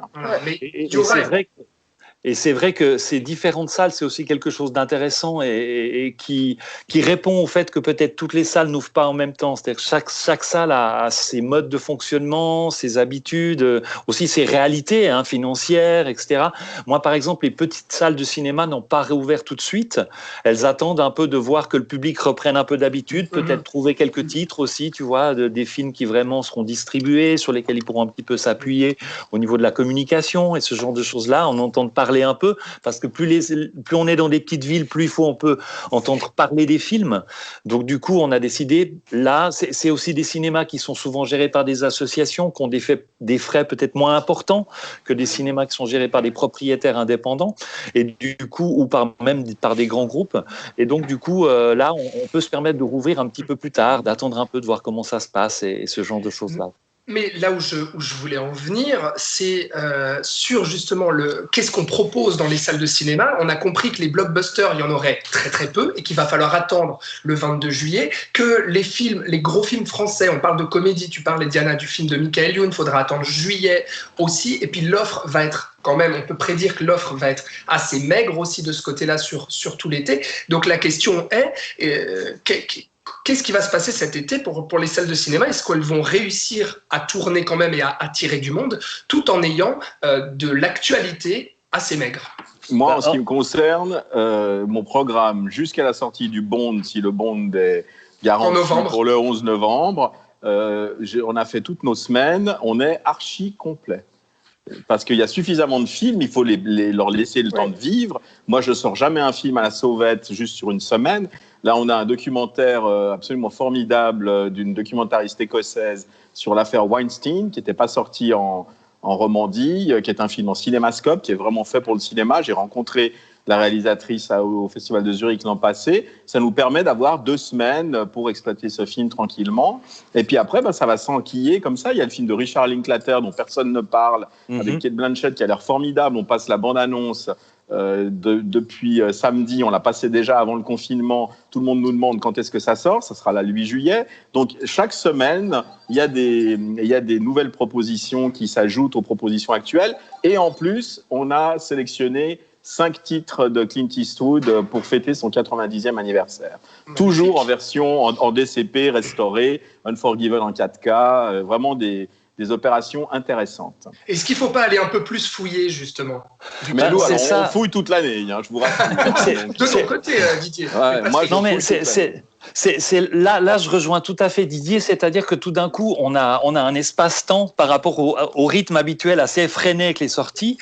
Et c'est vrai que ces différentes salles, c'est aussi quelque chose d'intéressant et qui répond au fait que peut-être toutes les salles n'ouvrent pas en même temps. C'est-à-dire que chaque salle a ses modes de fonctionnement, ses habitudes, aussi ses réalités financières, etc. Moi, par exemple, les petites salles de cinéma n'ont pas réouvert tout de suite. Elles attendent un peu de voir que le public reprenne un peu d'habitude, peut-être trouver quelques titres aussi, tu vois, des films qui vraiment seront distribués, sur lesquels ils pourront un petit peu s'appuyer au niveau de la communication et ce genre de choses-là. On entend parler un peu, parce que plus on est dans des petites villes, plus on peut entendre parler des films. Donc du coup, on a décidé, là, c'est aussi des cinémas qui sont souvent gérés par des associations, qui ont des frais peut-être moins importants que des cinémas qui sont gérés par des propriétaires indépendants, et du coup, ou même par des grands groupes. Et donc du coup, là, on peut se permettre de rouvrir un petit peu plus tard, d'attendre un peu, de voir comment ça se passe et ce genre de choses-là. Mais là où je voulais en venir, c'est sur justement qu'est-ce qu'on propose dans les salles de cinéma. On a compris que les blockbusters, il y en aurait très très peu et qu'il va falloir attendre le 22 juillet, que les gros films français, on parle de comédie, tu parlais Diana du film de Michael Youn, il faudra attendre juillet aussi, et puis l'offre va être quand même, on peut prédire que l'offre va être assez maigre aussi de ce côté-là sur tout l'été. Donc la question est, qu'est-ce qui va se passer cet été pour les salles de cinéma ? Est-ce qu'elles vont réussir à tourner quand même et à attirer du monde tout en ayant de l'actualité assez maigre ? Moi, en ce qui me concerne, mon programme jusqu'à la sortie du Bond, si le Bond est garanti pour le 11 novembre, on a fait toutes nos semaines, on est archi complet. Parce qu'il y a suffisamment de films, il faut leur laisser le temps de vivre. Moi, je ne sors jamais un film à la sauvette juste sur une semaine. Là, on a un documentaire absolument formidable d'une documentariste écossaise sur l'affaire Weinstein, qui n'était pas sorti en Romandie, qui est un film en cinémascope, qui est vraiment fait pour le cinéma. J'ai rencontré la réalisatrice au Festival de Zurich l'an passé. Ça nous permet d'avoir 2 semaines pour exploiter ce film tranquillement. Et puis après, ça va s'enquiller comme ça. Il y a le film de Richard Linklater dont personne ne parle, avec Cate Blanchett qui a l'air formidable. On passe la bande-annonce depuis samedi. On l'a passé déjà avant le confinement. Tout le monde nous demande quand est-ce que ça sort. Ça sera là le 8 juillet. Donc, chaque semaine, il y a des nouvelles propositions qui s'ajoutent aux propositions actuelles. Et en plus, on a sélectionné 5 titres de Clint Eastwood pour fêter son 90e anniversaire. Toujours en version en DCP restaurée, Unforgiven en 4K, vraiment des opérations intéressantes. Est-ce qu'il ne faut pas aller un peu plus fouiller, justement ? Mais nous, on fouille toute l'année, je vous rassure. De ton côté, Didier. Ouais, moi, Là, je rejoins tout à fait Didier, c'est-à-dire que tout d'un coup, on a un espace-temps par rapport au rythme habituel assez effréné avec les sorties,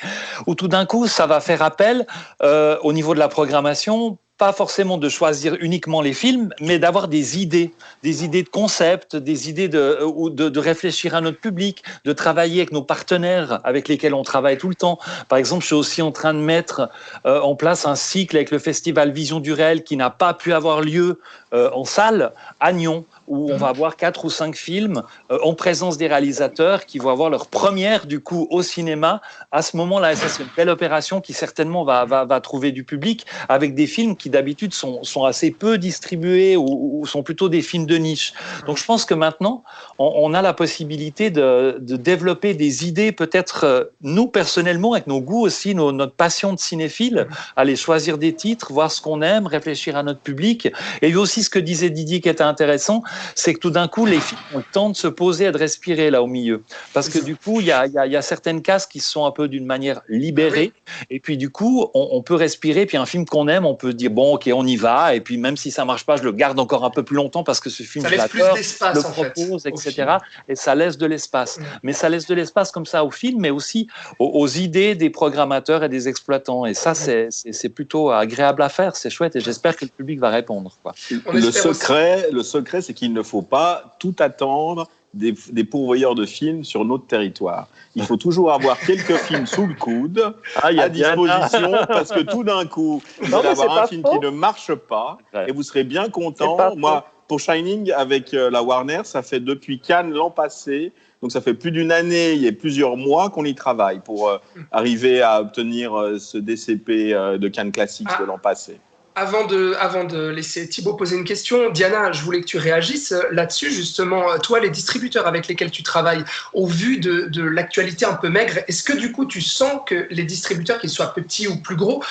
où tout d'un coup, ça va faire appel au niveau de la programmation, pas forcément de choisir uniquement les films, mais d'avoir des idées de concept, des idées de réfléchir à notre public, de travailler avec nos partenaires avec lesquels on travaille tout le temps. Par exemple, je suis aussi en train de mettre en place un cycle avec le festival Vision du Réel qui n'a pas pu avoir lieu en salle à Nyon, où on va avoir 4 ou 5 films en présence des réalisateurs qui vont avoir leur première du coup au cinéma à ce moment-là. Et ça, c'est une belle opération qui certainement va trouver du public avec des films qui d'habitude sont assez peu distribués ou sont plutôt des films de niche. Donc je pense que maintenant, on a la possibilité de développer des idées, peut-être nous personnellement, avec nos goûts aussi, notre passion de cinéphile, aller choisir des titres, voir ce qu'on aime, réfléchir à notre public. Et aussi ce que disait Didier qui était intéressant, c'est que tout d'un coup, les films ont le temps de se poser et de respirer là au milieu. Parce que du coup, il y a certaines cases qui sont un peu d'une manière libérée. Et puis du coup, on peut respirer. Puis un film qu'on aime, on peut dire, bon, ok, on y va. Et puis même si ça marche pas, je le garde encore un peu plus longtemps parce que ce film, ça je laisse plus l'adore, d'espace, le propose, etc. Et ça laisse de l'espace. Mais ça laisse de l'espace comme ça au film, mais aussi aux idées des programmateurs et des exploitants. Et ça, c'est plutôt agréable à faire. C'est chouette. Et j'espère que le public va répondre, quoi. Le secret, c'est qu'il ne faut pas tout attendre des pourvoyeurs de films sur notre territoire. Il faut toujours avoir quelques films sous le coude à disposition parce que tout d'un coup, vous allez avoir un film qui ne marche pas et vous serez bien content. Moi, pour Shining, avec la Warner, ça fait depuis Cannes l'an passé. Donc, ça fait plus d'une année, il y a plusieurs mois qu'on y travaille pour arriver à obtenir ce DCP de Cannes Classics de l'an passé. Avant de laisser Thibaut poser une question, Diana, je voulais que tu réagisses là-dessus. Justement, toi, les distributeurs avec lesquels tu travailles, au vu de l'actualité un peu maigre, est-ce que du coup, tu sens que les distributeurs, qu'ils soient petits ou plus gros,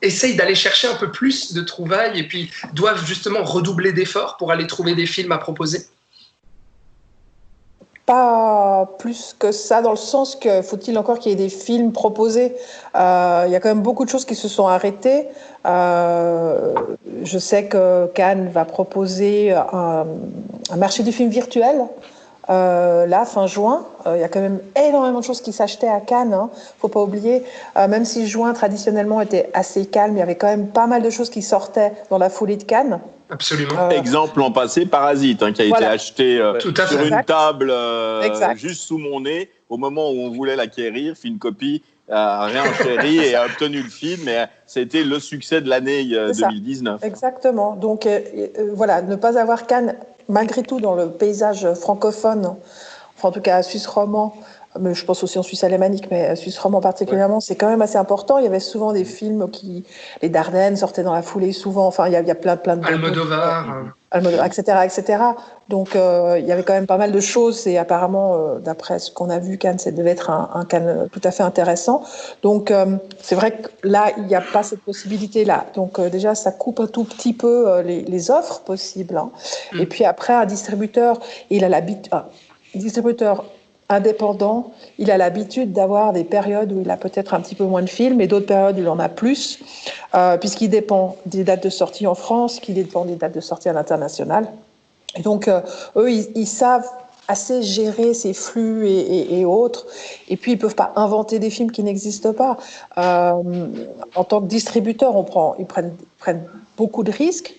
essayent d'aller chercher un peu plus de trouvailles et puis doivent justement redoubler d'efforts pour aller trouver des films à proposer ? Pas plus que ça, dans le sens que faut-il encore qu'il y ait des films proposés. Il y a quand même beaucoup de choses qui se sont arrêtées. Je sais que Cannes va proposer un marché du film virtuel. Là, fin juin, il y a quand même énormément de choses qui s'achetaient à Cannes. Hein. Faut pas oublier, même si juin traditionnellement était assez calme, il y avait quand même pas mal de choses qui sortaient dans la foulée de Cannes. Absolument. Exemple l'an passé, Parasite, qui a été acheté sur une table juste sous mon nez au moment où on voulait l'acquérir, fait une copie, réenchérie et a obtenu le film. Et c'était le succès de l'année 2019. Exactement. Donc voilà, ne pas avoir Cannes malgré tout dans le paysage francophone, enfin en tout cas suisse romand, mais je pense aussi en Suisse alémanique, mais suisse romand particulièrement, c'est quand même assez important. Il y avait souvent des films les Dardennes sortaient dans la foulée souvent. Enfin, il y a plein de Almodovar, etc. Donc il y avait quand même pas mal de choses et apparemment, d'après ce qu'on a vu, Cannes, ça devait être un Cannes tout à fait intéressant. Donc c'est vrai que là, il n'y a pas cette possibilité-là. Donc déjà, ça coupe un tout petit peu les offres possibles. Hein. Et puis après, un distributeur, distributeur indépendant, il a l'habitude d'avoir des périodes où il a peut-être un petit peu moins de films et d'autres périodes où il en a plus, puisqu'il dépend des dates de sortie en France, qu'il dépend des dates de sortie à l'international. Et donc, eux, ils savent assez gérer ces flux et autres. Et puis, ils ne peuvent pas inventer des films qui n'existent pas. En tant que distributeur, ils prennent beaucoup de risques.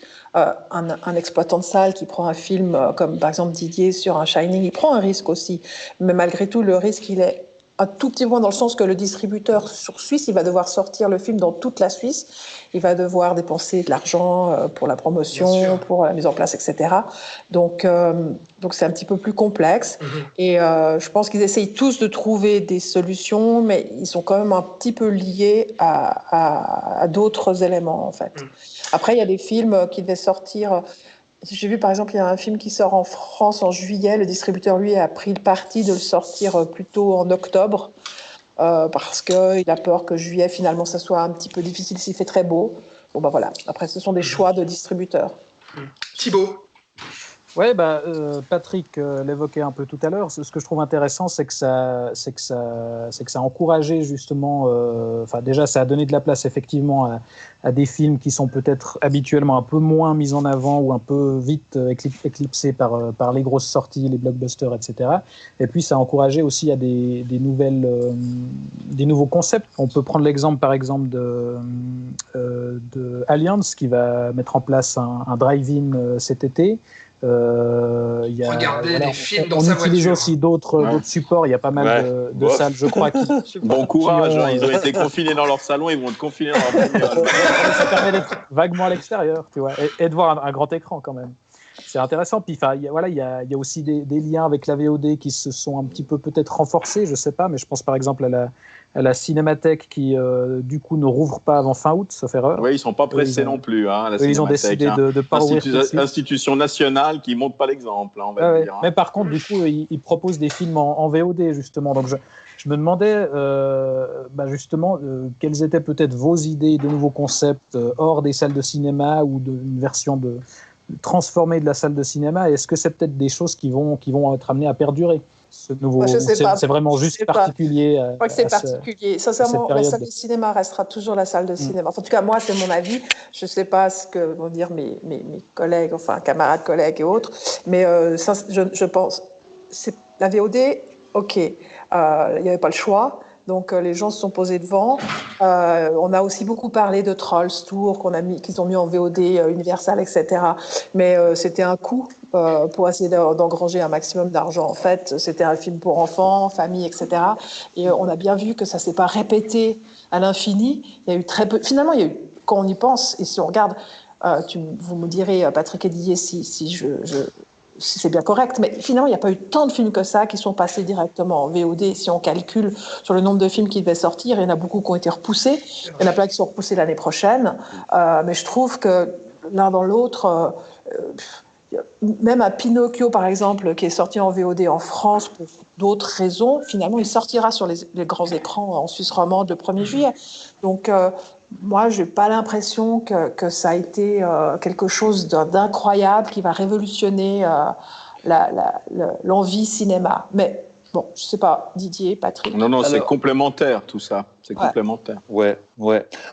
Un exploitant de salle qui prend un film comme par exemple Didier sur un Shining, il prend un risque aussi. Mais malgré tout, le risque, il est un tout petit point dans le sens que le distributeur sur Suisse, il va devoir sortir le film dans toute la Suisse. Il va devoir dépenser de l'argent pour la promotion, pour la mise en place, etc. Donc c'est un petit peu plus complexe. Et je pense qu'ils essayent tous de trouver des solutions, mais ils sont quand même un petit peu liés à d'autres éléments, en fait. Après, il y a des films qui devaient sortir. J'ai vu, par exemple, il y a un film qui sort en France en juillet. Le distributeur, lui, a pris le parti de le sortir plutôt en octobre parce qu'il a peur que juillet, finalement, ça soit un petit peu difficile s'il fait très beau. Bon, ben voilà. Après, ce sont des choix de distributeurs. Thibaut. Ouais, Patrick l'évoquait un peu tout à l'heure. Ce que je trouve intéressant, c'est que ça a encouragé justement. Déjà, ça a donné de la place effectivement à des films qui sont peut-être habituellement un peu moins mis en avant ou un peu vite éclipsés par les grosses sorties, les blockbusters, etc. Et puis, ça a encouragé aussi à des nouveaux concepts. On peut prendre l'exemple, par exemple, de Allianz qui va mettre en place un drive-in cet été. Regardez des films dans sa voiture. On utilise aussi d'autres supports. Il y a pas mal de salles, je crois. Bon courage, ils ont été confinés dans leur salon, ils vont être confinés dans leur bagnole. Ça permet d'être vaguement à l'extérieur, tu vois, et de voir un grand écran quand même. C'est intéressant. Puis, il y a aussi des liens avec la VOD qui se sont un petit peu peut-être renforcés, je sais pas, mais je pense par exemple à la Cinémathèque qui, du coup, ne rouvre pas avant fin août, sauf erreur. Oui, ils ne sont pas pressés non plus, la ils ont décidé de ne pas ouvrir tout de suite. Institution nationale qui ne montre pas l'exemple, on va dire. Mais par contre, du coup, ils proposent des films en VOD, justement. Donc, je me demandais, justement, quelles étaient peut-être vos idées de nouveaux concepts hors des salles de cinéma ou d'une version transformée de la salle de cinéma. Est-ce que c'est peut-être des choses qui vont être amenées à perdurer? Ce nouveau, c'est vraiment juste particulier. Je crois que c'est particulier. Sincèrement, la salle de cinéma restera toujours la salle de cinéma. Enfin, en tout cas, moi, c'est mon avis. Je ne sais pas ce que vont dire mes collègues, enfin camarades, collègues et autres, mais je pense, c'est la VOD. Ok, il n'y avait pas le choix. Donc les gens se sont posés devant. On a aussi beaucoup parlé de Trolls Tour qu'ils ont mis en VOD Universal, etc. Mais c'était un coût pour essayer d'engranger un maximum d'argent. En fait, c'était un film pour enfants, famille, etc. Et on a bien vu que ça s'est pas répété à l'infini. Il y a eu très peu. Finalement, il y a eu, quand on y pense et si on regarde, vous me direz, Patrick et Didier, si c'est bien correct, mais finalement, il n'y a pas eu tant de films que ça qui sont passés directement en VOD. Si on calcule sur le nombre de films qui devaient sortir, il y en a beaucoup qui ont été repoussés. Il y en a plein qui sont repoussés l'année prochaine. Mais je trouve que l'un dans l'autre, même un Pinocchio, par exemple, qui est sorti en VOD en France pour d'autres raisons, finalement, il sortira sur les grands écrans en Suisse romande le 1er juillet. Donc, moi, je n'ai pas l'impression que ça a été quelque chose d'incroyable qui va révolutionner l'envie cinéma. Mais bon, je ne sais pas, Didier, Patrick. Non, c'est complémentaire tout ça. C'est complémentaire. Ouais.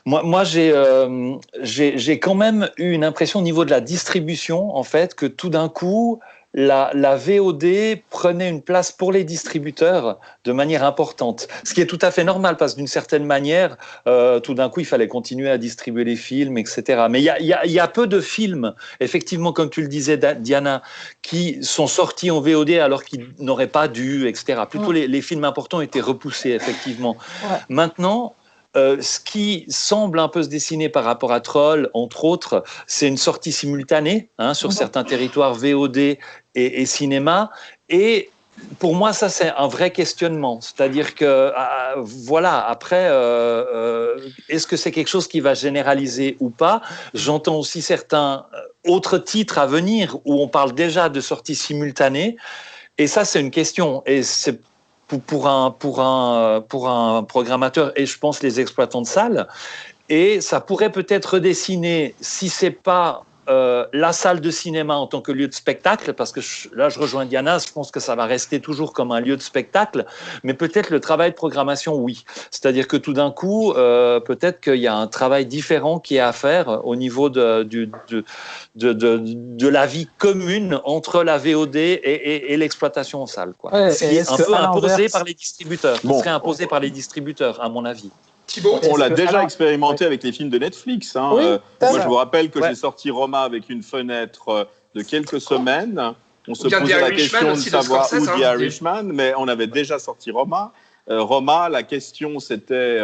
Moi, j'ai quand même eu une impression au niveau de la distribution, en fait, que tout d'un coup, la VOD prenait une place pour les distributeurs de manière importante. Ce qui est tout à fait normal, parce que d'une certaine manière, tout d'un coup, il fallait continuer à distribuer les films, etc. Mais il y a peu de films, effectivement, comme tu le disais, Diana, qui sont sortis en VOD alors qu'ils n'auraient pas dû, etc. Plutôt, les films importants étaient repoussés, effectivement. Ouais. Maintenant, ce qui semble un peu se dessiner par rapport à Troll, entre autres, c'est une sortie simultanée sur certains territoires VOD et cinéma. Et pour moi, ça, c'est un vrai questionnement. C'est-à-dire que, après, est-ce que c'est quelque chose qui va généraliser ou pas? J'entends aussi certains autres titres à venir où on parle déjà de sorties simultanées. Et ça, c'est une question. Et c'est pour un programmateur et je pense les exploitants de salles, et ça pourrait peut-être redessiner, si c'est pas la salle de cinéma en tant que lieu de spectacle, parce que là je rejoins Diana, je pense que ça va rester toujours comme un lieu de spectacle, mais peut-être le travail de programmation, oui. C'est-à-dire que tout d'un coup, peut-être qu'il y a un travail différent qui est à faire au niveau de la vie commune entre la VOD et l'exploitation en salle, quoi. Ouais, ce qui est un peu imposé par les distributeurs. Ce serait imposé par les distributeurs, à mon avis. Thibaut, on l'a déjà expérimenté avec les films de Netflix. Moi, je vous rappelle que j'ai sorti Roma avec une fenêtre de quelques semaines. On se posait la question de savoir où The Irishman, mais on avait déjà sorti Roma. Roma, la question c'était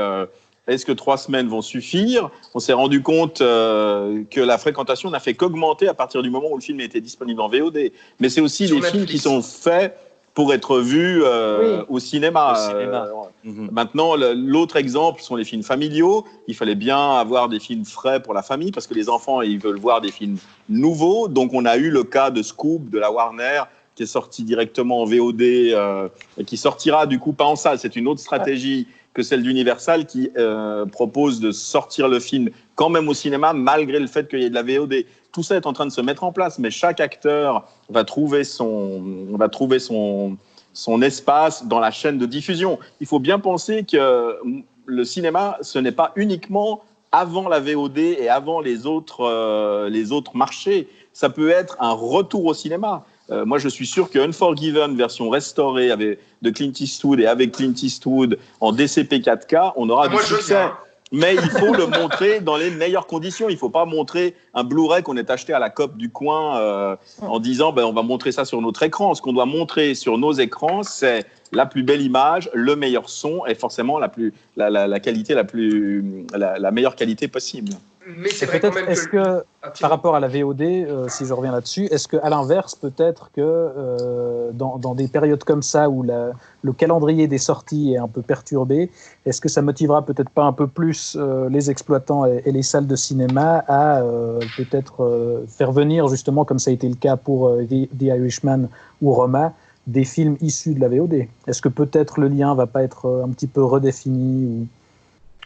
est-ce que 3 semaines vont suffire? On s'est rendu compte que la fréquentation n'a fait qu'augmenter à partir du moment où le film était disponible en VOD. Mais c'est aussi des films qui sont faits pour être vus au cinéma. Maintenant, l'autre exemple sont les films familiaux. Il fallait bien avoir des films frais pour la famille parce que les enfants, ils veulent voir des films nouveaux. Donc, on a eu le cas de Scoop, de la Warner, qui est sorti directement en VOD et qui sortira du coup pas en salle. C'est une autre stratégie que celle d'Universal qui propose de sortir le film quand même au cinéma malgré le fait qu'il y ait de la VOD. tout ça est en train de se mettre en place, mais chaque acteur va trouver son espace dans la chaîne de diffusion. Il faut bien penser que le cinéma, ce n'est pas uniquement avant la VOD et avant les autres marchés. Ça peut être un retour au cinéma. Moi, je suis sûr que Unforgiven, version restaurée de Clint Eastwood et avec Clint Eastwood en DCP 4K, on aura du succès. Mais il faut le montrer dans les meilleures conditions. Il ne faut pas montrer un Blu-ray qu'on est acheté à la COP du coin en disant on va montrer ça sur notre écran. Ce qu'on doit montrer sur nos écrans, c'est la plus belle image, le meilleur son et forcément la meilleure qualité possible. Mais c'est vrai quand même que par rapport à la VOD, si je reviens là-dessus, est-ce qu'à l'inverse, peut-être que dans des périodes comme ça où le calendrier des sorties est un peu perturbé, est-ce que ça motivera peut-être pas un peu plus les exploitants et les salles de cinéma à peut-être faire venir, justement, comme ça a été le cas pour The Irishman ou Roma, des films issus de la VOD? Est-ce que peut-être le lien va pas être un petit peu redéfini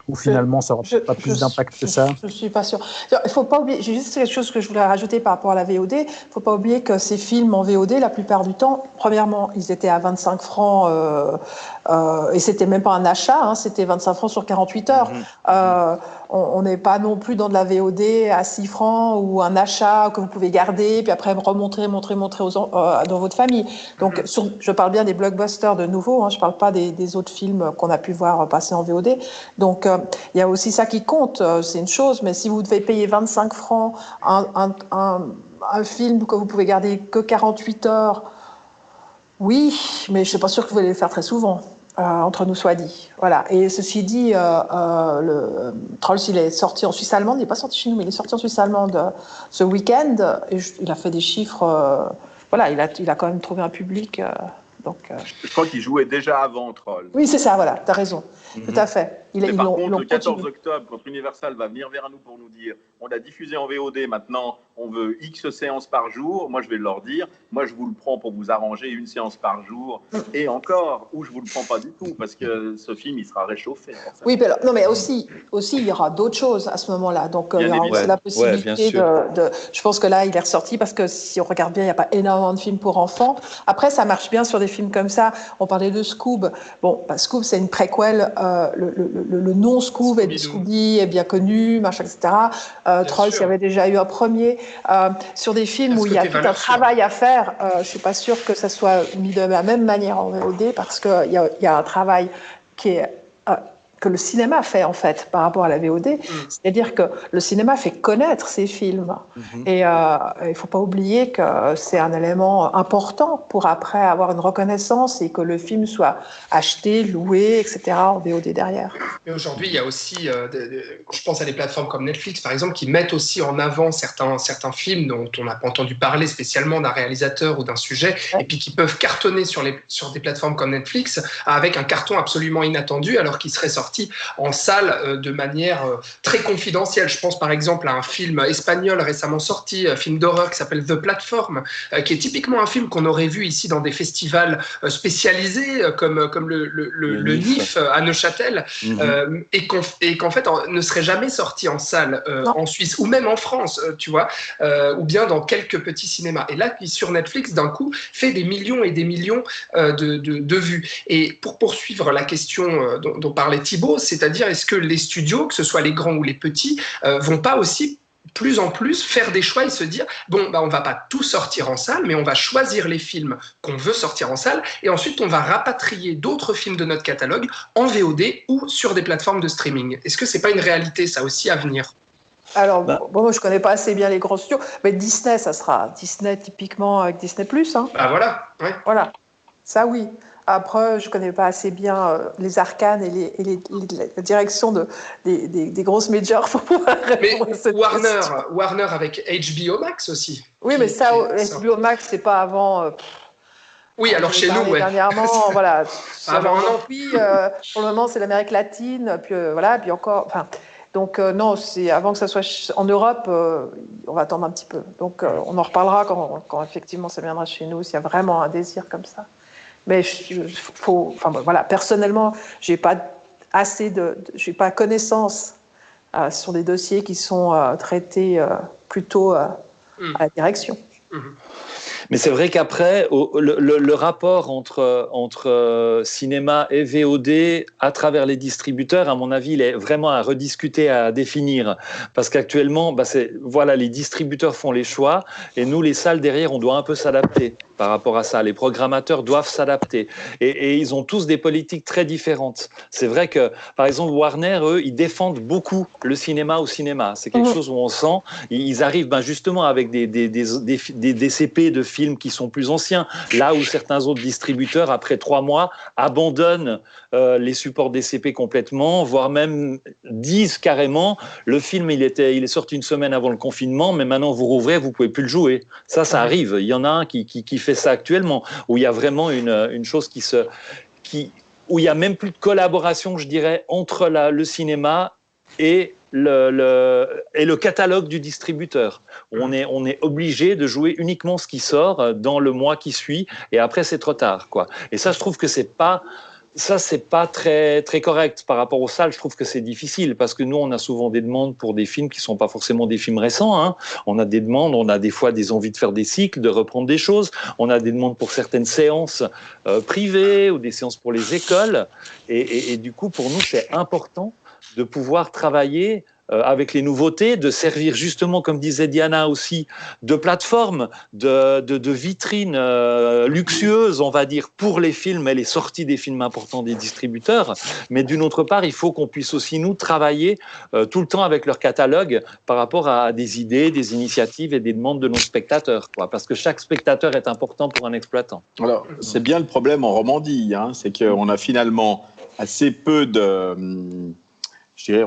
ou finalement ça n'aura pas plus d'impact que ça? Je ne suis pas sûre. Il ne faut pas oublier, j'ai juste quelque chose que je voulais rajouter par rapport à la VOD. Il ne faut pas oublier que ces films en VOD, la plupart du temps, premièrement, ils étaient à 25 francs et c'était même pas un achat, c'était 25 francs sur 48 heures. On n'est pas non plus dans de la VOD à 6 francs ou un achat que vous pouvez garder, puis après montrer dans votre famille. Donc, je parle bien des blockbusters de nouveau, je ne parle pas des autres films qu'on a pu voir passer en VOD. Donc, il y a aussi ça qui compte, c'est une chose, mais si vous devez payer 25 francs un film que vous pouvez garder que 48 heures, oui, mais je ne suis pas sûre que vous allez le faire très souvent. Entre nous soit dit. Voilà. Et ceci dit, le Trolls, il est sorti en Suisse allemande, il n'est pas sorti chez nous, mais il est sorti en Suisse allemande ce week-end, et il a fait des chiffres, il a quand même trouvé un public. Je crois qu'il jouait déjà avant Trolls. Oui, c'est ça, voilà, tu as raison, tout à fait. Par contre, le 14 octobre, quand Universal va venir vers nous pour nous dire on a diffusé en VOD, maintenant on veut X séances par jour, moi je vais leur dire, moi je vous le prends pour vous arranger une séance par jour, et encore, ou je vous le prends pas du tout, parce que ce film il sera réchauffé. Oui, mais aussi il y aura d'autres choses à ce moment-là, donc il y aura aussi la possibilité je pense que là il est ressorti, parce que si on regarde bien, il n'y a pas énormément de films pour enfants. Après, ça marche bien sur des films comme ça. On parlait de Scoob. Bon, Scoob, c'est une préquelle, le nom Scoob et Scooby est bien connu, machin, etc. Trolls, il y avait déjà eu un premier. Sur des films où il y a tout un travail à faire, je ne suis pas sûre que ça soit mis de la même manière en VOD, parce qu'il y a un travail que le cinéma fait en fait par rapport à la VOD, c'est-à-dire que le cinéma fait connaître ces films, et il ne faut pas oublier que c'est un élément important pour après avoir une reconnaissance et que le film soit acheté, loué, etc. en VOD derrière. Mais aujourd'hui, il y a aussi, je pense à des plateformes comme Netflix par exemple, qui mettent aussi en avant certains films dont on n'a pas entendu parler spécialement d'un réalisateur ou d'un sujet, et puis qui peuvent cartonner sur des plateformes comme Netflix avec un carton absolument inattendu, alors qu'il serait sorti en salle de manière très confidentielle. Je pense par exemple à un film espagnol récemment sorti, un film d'horreur qui s'appelle The Platform, qui est typiquement un film qu'on aurait vu ici dans des festivals spécialisés comme le NIF à Neuchâtel, et qu'en fait ne serait jamais sorti en salle en Suisse ou même en France, tu vois, ou bien dans quelques petits cinémas. Et là, qui sur Netflix, d'un coup, fait des millions et des millions de vues. Et pour poursuivre la question dont parlait Thibaut, c'est-à-dire est-ce que les studios, que ce soit les grands ou les petits, vont pas aussi plus en plus faire des choix et se dire on va pas tout sortir en salle, mais on va choisir les films qu'on veut sortir en salle, et ensuite on va rapatrier d'autres films de notre catalogue en VOD ou sur des plateformes de streaming. Est-ce que c'est pas une réalité ça aussi à venir? Alors, moi, je connais pas assez bien les grands studios, mais Disney, ça sera Disney typiquement avec Disney+. Voilà, ouais. Voilà, ça oui. Après, je ne connais pas assez bien les arcanes et la direction des grosses majors pour pouvoir répondre à cette question. Warner avec HBO Max aussi. Oui, mais ça, HBO Max, c'est pas avant... oui, alors chez nous, ouais. Dernièrement, voilà. Avant un an. Puis, pour le moment, c'est l'Amérique latine, puis voilà, puis encore... Donc non, c'est avant que ça soit en Europe, on va attendre un petit peu. Donc on en reparlera quand effectivement ça viendra chez nous, s'il y a vraiment un désir comme ça. Mais personnellement, j'ai pas connaissance sur des dossiers qui sont traités plutôt à la direction. Mais c'est vrai qu'après, le rapport entre cinéma et VOD à travers les distributeurs, à mon avis, il est vraiment à rediscuter, à définir. Parce qu'actuellement, les distributeurs font les choix et nous, les salles derrière, on doit un peu s'adapter par rapport à ça. Les programmateurs doivent s'adapter. Et ils ont tous des politiques très différentes. C'est vrai que, par exemple, Warner, eux, ils défendent beaucoup le cinéma au cinéma. C'est quelque chose où on sent, ils arrivent justement avec des DCP de films qui sont plus anciens, là où certains autres distributeurs, après 3 mois, abandonnent les supports DCP complètement, voire même disent carrément, le film il est sorti une semaine avant le confinement, mais maintenant vous rouvrez, vous pouvez plus le jouer. Ça arrive. Il y en a un qui fait ça actuellement, où il y a vraiment une chose où il y a même plus de collaboration, je dirais, entre le cinéma et le catalogue du distributeur. On est obligé de jouer uniquement ce qui sort dans le mois qui suit, et après c'est trop tard, quoi. Et ça, je trouve que c'est pas très, très correct par rapport aux salles. Je trouve que c'est difficile parce que nous, on a souvent des demandes pour des films qui sont pas forcément des films récents, hein. On a des demandes, on a des fois des envies de faire des cycles, de reprendre des choses. On a des demandes pour certaines séances privées ou des séances pour les écoles. Et du coup, pour nous, c'est important de pouvoir travailler avec les nouveautés, de servir justement, comme disait Diana aussi, de plateforme, de vitrine luxueuse, on va dire, pour les films et les sorties des films importants des distributeurs. Mais d'une autre part, il faut qu'on puisse aussi, nous, travailler tout le temps avec leur catalogue par rapport à des idées, des initiatives et des demandes de nos spectateurs, quoi, parce que chaque spectateur est important pour un exploitant. Alors, c'est bien le problème en Romandie, hein, c'est qu'on a finalement assez peu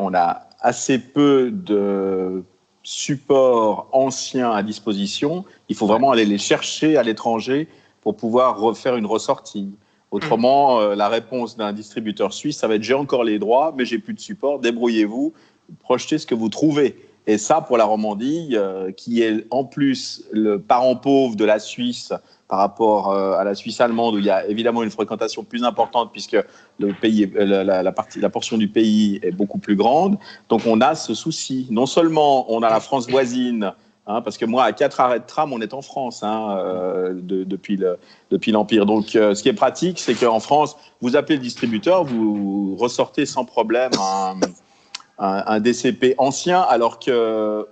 on a assez peu de supports anciens à disposition. Il faut vraiment aller les chercher à l'étranger pour pouvoir refaire une ressortie. Autrement, la réponse d'un distributeur suisse, ça va être « j'ai encore les droits, mais j'ai plus de support, débrouillez-vous, projetez ce que vous trouvez ». Et ça, pour la Romandie, qui est en plus le parent pauvre de la Suisse par rapport à la Suisse allemande, où il y a évidemment une fréquentation plus importante puisque le pays, la portion du pays est beaucoup plus grande. Donc on a ce souci. Non seulement on a la France voisine, hein, parce que moi, à 4 arrêts de tram, on est en France depuis l'Empire. Donc ce qui est pratique, c'est qu'en France, vous appelez le distributeur, vous ressortez sans problème un DCP ancien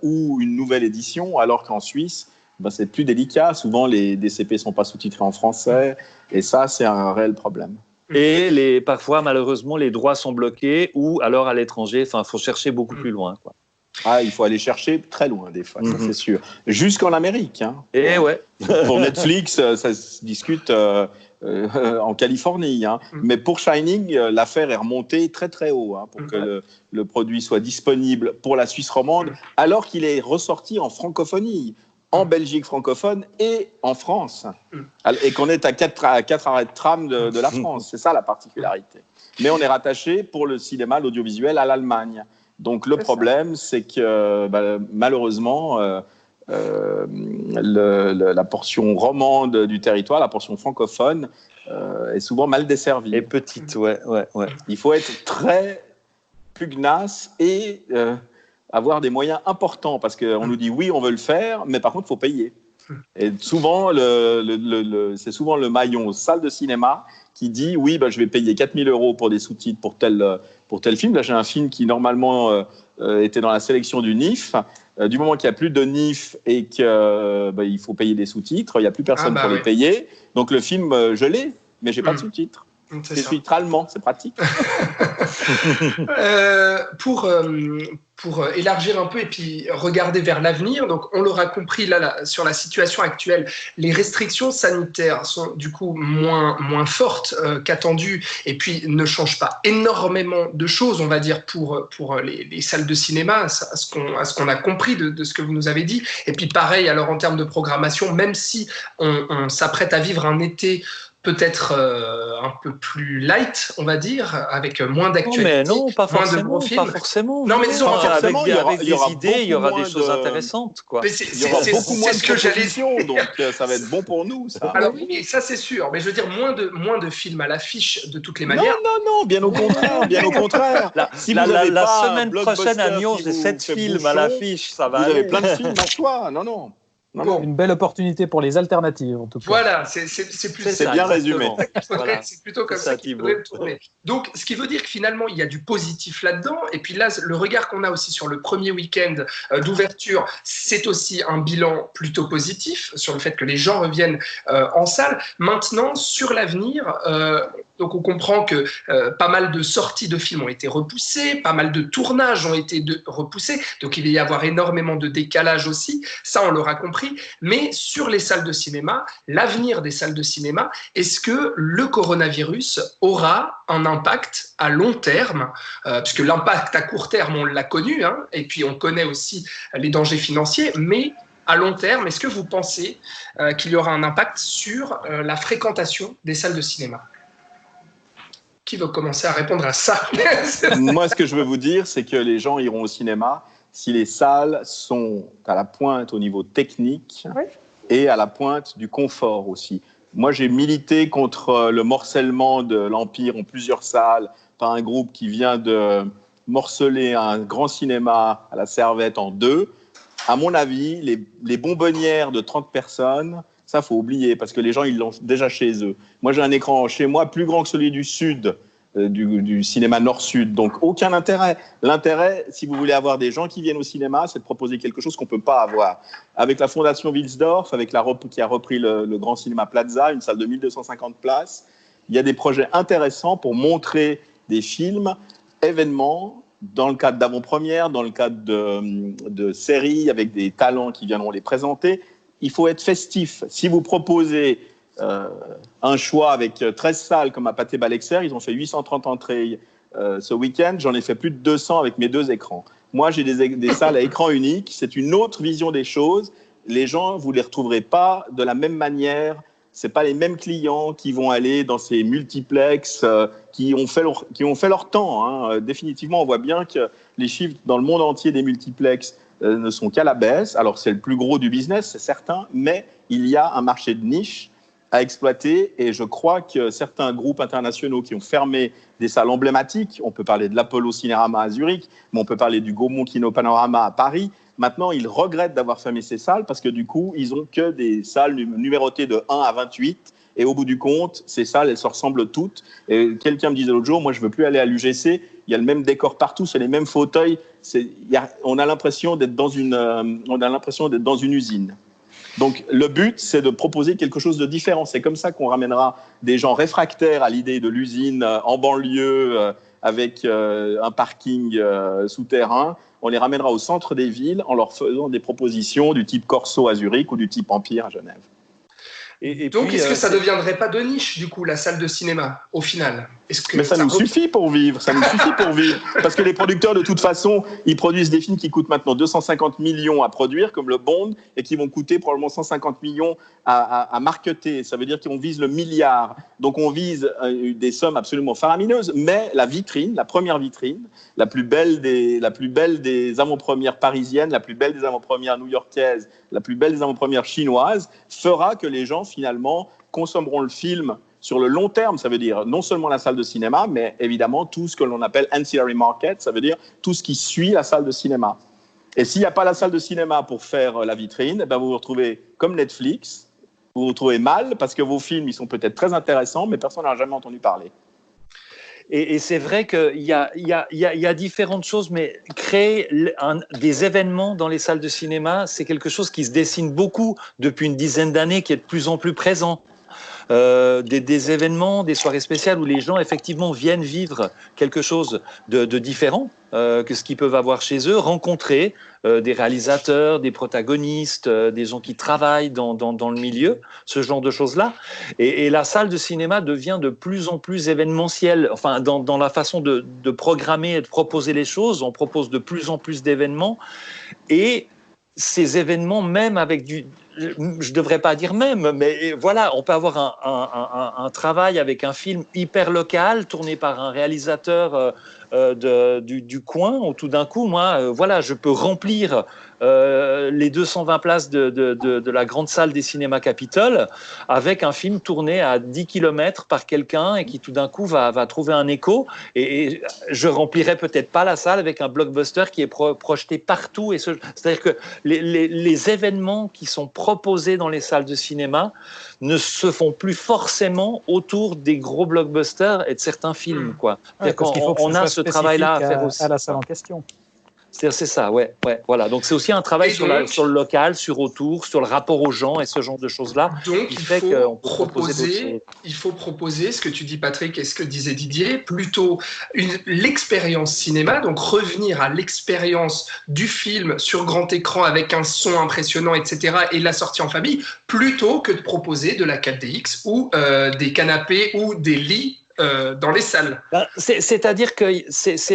ou une nouvelle édition, alors qu'en Suisse, c'est plus délicat. Souvent, les DCP ne sont pas sous-titrés en français. Et ça, c'est un réel problème. Et parfois, malheureusement, les droits sont bloqués ou alors à l'étranger. Enfin, il faut chercher beaucoup plus loin, quoi. Ah, il faut aller chercher très loin, des fois, ça c'est sûr. Jusqu'en Amérique. Hein. Et ouais. Pour Netflix, ça se discute en Californie. Hein. Mais pour Shining, l'affaire est remontée très très haut pour que le produit soit disponible pour la Suisse romande, alors qu'il est ressorti en francophonie, en Belgique francophone et en France. Et qu'on est à 4 arrêts de tram de la France. C'est ça la particularité. Mais on est rattaché pour le cinéma, l'audiovisuel, à l'Allemagne. Donc le problème, c'est que malheureusement, la portion romande du territoire, la portion francophone, est souvent mal desservie. Et petite, ouais. Il faut être très pugnace et avoir des moyens importants, parce qu'on nous dit oui, on veut le faire, mais par contre, il faut payer. Et souvent, c'est souvent le maillon salle de cinéma qui dit oui, je vais payer 4 000 € pour des sous-titres pour tel film. Là, j'ai un film qui normalement était dans la sélection du NIF. Du moment qu'il n'y a plus de NIF et qu'il faut payer des sous-titres, il n'y a plus personne pour les payer. Donc le film, je l'ai, mais je n'ai pas de sous-titres. C'est sous-titres allemands, c'est pratique. Pour élargir un peu et puis regarder vers l'avenir, donc on l'aura compris là, sur la situation actuelle, les restrictions sanitaires sont du coup moins fortes qu'attendues et puis ne changent pas énormément de choses, on va dire, pour les salles de cinéma, à ce qu'on a compris de ce que vous nous avez dit. Et puis pareil, alors en termes de programmation, même si on s'apprête à vivre un été peut-être un peu plus light, on va dire, avec moins d'actualité, non, pas moins forcément, de gros films. pas forcément. Non, mais disons, avec des idées, il y aura des choses intéressantes, quoi. Il y aura beaucoup moins de propositions, donc ça va être bon pour nous, ça. Alors oui, ça c'est sûr, mais je veux dire moins de films à l'affiche de toutes les manières. Non, bien au contraire. Si la semaine prochaine à Nyon, j'ai 7 films à l'affiche, ça va. Vous avez plein de films à choix, non. Bon. Une belle opportunité pour les alternatives, en tout cas. Voilà, c'est plus C'est ça, bien exactement. résumé. Voilà. C'est plutôt comme ça qu'il Thibaut. faudrait le tourner. Donc, ce qui veut dire que finalement, il y a du positif là-dedans. Et puis là, le regard qu'on a aussi sur le premier week-end d'ouverture, c'est aussi un bilan plutôt positif sur le fait que les gens reviennent en salle. Maintenant, sur l'avenir, donc on comprend que pas mal de sorties de films ont été repoussées, pas mal de tournages ont été repoussés. Donc, il va y avoir énormément de décalage aussi. Ça, on l'aura compris. Mais sur les salles de cinéma, l'avenir des salles de cinéma, est-ce que le coronavirus aura un impact à long terme, puisque l'impact à court terme, on l'a connu, hein, et puis on connaît aussi les dangers financiers, mais à long terme, est-ce que vous pensez qu'il y aura un impact sur la fréquentation des salles de cinéma ? Qui veut commencer à répondre à ça ? Moi, ce que je veux vous dire, c'est que les gens iront au cinéma si les salles sont à la pointe au niveau technique et à la pointe du confort aussi. Moi, j'ai milité contre le morcellement de l'Empire en plusieurs salles par un groupe qui vient de morceler un grand cinéma à la Servette en deux. À mon avis, les bonbonnières de 30 personnes, ça, il faut oublier parce que les gens, ils l'ont déjà chez eux. Moi, j'ai un écran chez moi plus grand que celui du Sud, du cinéma nord-sud. Donc, aucun intérêt. L'intérêt, si vous voulez avoir des gens qui viennent au cinéma, c'est de proposer quelque chose qu'on ne peut pas avoir. Avec la Fondation Wilsdorf, qui a repris le grand cinéma Plaza, une salle de 1250 places, il y a des projets intéressants pour montrer des films, événements, dans le cadre d'avant-première, dans le cadre de séries, avec des talents qui viendront les présenter. Il faut être festif. Si vous proposez un choix avec 13 salles comme à Pathé Balexer, ils ont fait 830 entrées ce week-end, j'en ai fait plus de 200 avec mes 2 écrans. Moi, j'ai des salles à écran unique, c'est une autre vision des choses. Les gens, vous ne les retrouverez pas de la même manière. Ce n'est pas les mêmes clients qui vont aller dans ces multiplexes qui ont fait leur temps. Hein. Définitivement, on voit bien que les chiffres dans le monde entier des multiplexes ne sont qu'à la baisse. Alors, c'est le plus gros du business, c'est certain, mais il y a un marché de niche à exploiter et je crois que certains groupes internationaux qui ont fermé des salles emblématiques, on peut parler de l'Apollo Cinérama à Zurich, mais on peut parler du Gaumont Kino Panorama à Paris, maintenant ils regrettent d'avoir fermé ces salles parce que du coup, ils n'ont que des salles numérotées de 1 à 28 et au bout du compte, ces salles, elles se ressemblent toutes. Et quelqu'un me disait l'autre jour, moi je ne veux plus aller à l'UGC, il y a le même décor partout, c'est les mêmes fauteuils, on a l'impression d'être dans une usine. Donc, le but, c'est de proposer quelque chose de différent. C'est comme ça qu'on ramènera des gens réfractaires à l'idée de l'usine en banlieue avec un parking souterrain. On les ramènera au centre des villes en leur faisant des propositions du type Corso à Zurich ou du type Empire à Genève. Et donc, est-ce que ça ne deviendrait pas de niche, du coup, la salle de cinéma, au final ? Mais ça nous suffit pour vivre, Parce que les producteurs, de toute façon, ils produisent des films qui coûtent maintenant 250 millions à produire, comme le Bond, et qui vont coûter probablement 150 millions à marketer. Ça veut dire qu'on vise le milliard. Donc, on vise des sommes absolument faramineuses. Mais la vitrine, la première vitrine, la plus belle des avant-premières parisiennes, la plus belle des avant-premières new-yorkaises, la plus belle des avant-premières chinoises, fera que les gens, finalement, consommeront le film sur le long terme. Ça veut dire non seulement la salle de cinéma, mais évidemment tout ce que l'on appelle ancillary market, ça veut dire tout ce qui suit la salle de cinéma. Et s'il n'y a pas la salle de cinéma pour faire la vitrine, ben vous vous retrouvez comme Netflix, vous vous retrouvez mal parce que vos films, ils sont peut-être très intéressants, mais personne n'a jamais entendu parler. Et c'est vrai qu'il y a différentes choses, mais créer des événements dans les salles de cinéma, c'est quelque chose qui se dessine beaucoup depuis une dizaine d'années, qui est de plus en plus présent. Des événements, des soirées spéciales où les gens effectivement viennent vivre quelque chose de différent que ce qu'ils peuvent avoir chez eux, rencontrer des réalisateurs, des protagonistes, des gens qui travaillent dans le milieu, ce genre de choses-là. Et la salle de cinéma devient de plus en plus événementielle. Enfin, dans la façon de programmer et de proposer les choses, on propose de plus en plus d'événements. Et ces événements, même avec je devrais pas dire même, mais voilà, on peut avoir un travail avec un film hyper local, tourné par un réalisateur du coin, où tout d'un coup, moi, voilà, je peux remplir les 220 places de la grande salle des cinémas Capitole avec un film tourné à 10 km par quelqu'un et qui tout d'un coup va trouver un écho et je remplirai peut-être pas la salle avec un blockbuster qui est projeté partout. C'est-à-dire que les événements qui sont proposés dans les salles de cinéma ne se font plus forcément autour des gros blockbusters et de certains films, quoi. Ouais, parce qu'il faut que on a ce travail-là à faire aussi. À la salle en question. C'est ça, ouais, voilà. Donc c'est aussi un travail sur le local, sur autour, sur le rapport aux gens et ce genre de choses-là. Donc il faut proposer ce que tu dis, Patrick, et ce que disait Didier, plutôt l'expérience cinéma, donc revenir à l'expérience du film sur grand écran avec un son impressionnant, etc., et la sortie en famille, plutôt que de proposer de la 4DX ou des canapés ou des lits dans les salles. C'est-à-dire qu'il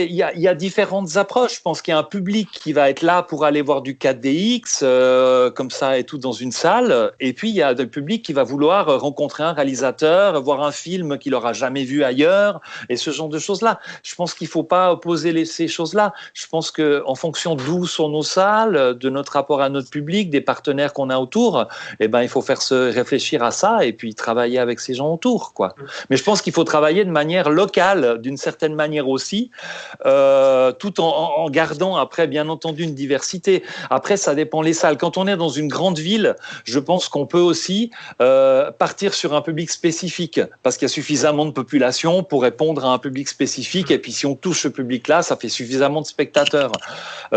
y a différentes approches. Je pense qu'il y a un public qui va être là pour aller voir du 4DX, comme ça et tout dans une salle. Et puis, il y a un public qui va vouloir rencontrer un réalisateur, voir un film qu'il n'aura jamais vu ailleurs, et ce genre de choses-là. Je pense qu'il ne faut pas opposer ces choses-là. Je pense qu'en fonction d'où sont nos salles, de notre rapport à notre public, des partenaires qu'on a autour, eh ben, il faut faire se réfléchir à ça et puis travailler avec ces gens autour, quoi. Mais je pense qu'il faut travailler de manière locale, d'une certaine manière aussi, tout en gardant après, bien entendu, une diversité. Après, ça dépend les salles. Quand on est dans une grande ville, je pense qu'on peut aussi partir sur un public spécifique, parce qu'il y a suffisamment de population pour répondre à un public spécifique, et puis si on touche ce public-là, ça fait suffisamment de spectateurs.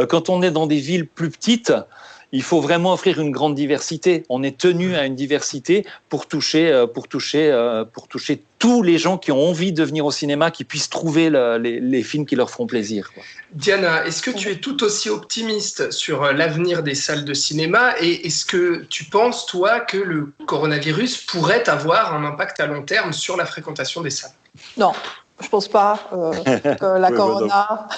Quand on est dans des villes plus petites, il faut vraiment offrir une grande diversité. On est tenu à une diversité pour toucher tous les gens qui ont envie de venir au cinéma, qui puissent trouver les films qui leur feront plaisir, quoi. Diana, est-ce que tu es tout aussi optimiste sur l'avenir des salles de cinéma, et est-ce que tu penses, toi, que le coronavirus pourrait avoir un impact à long terme sur la fréquentation des salles ? Non. Je pense pas que la corona.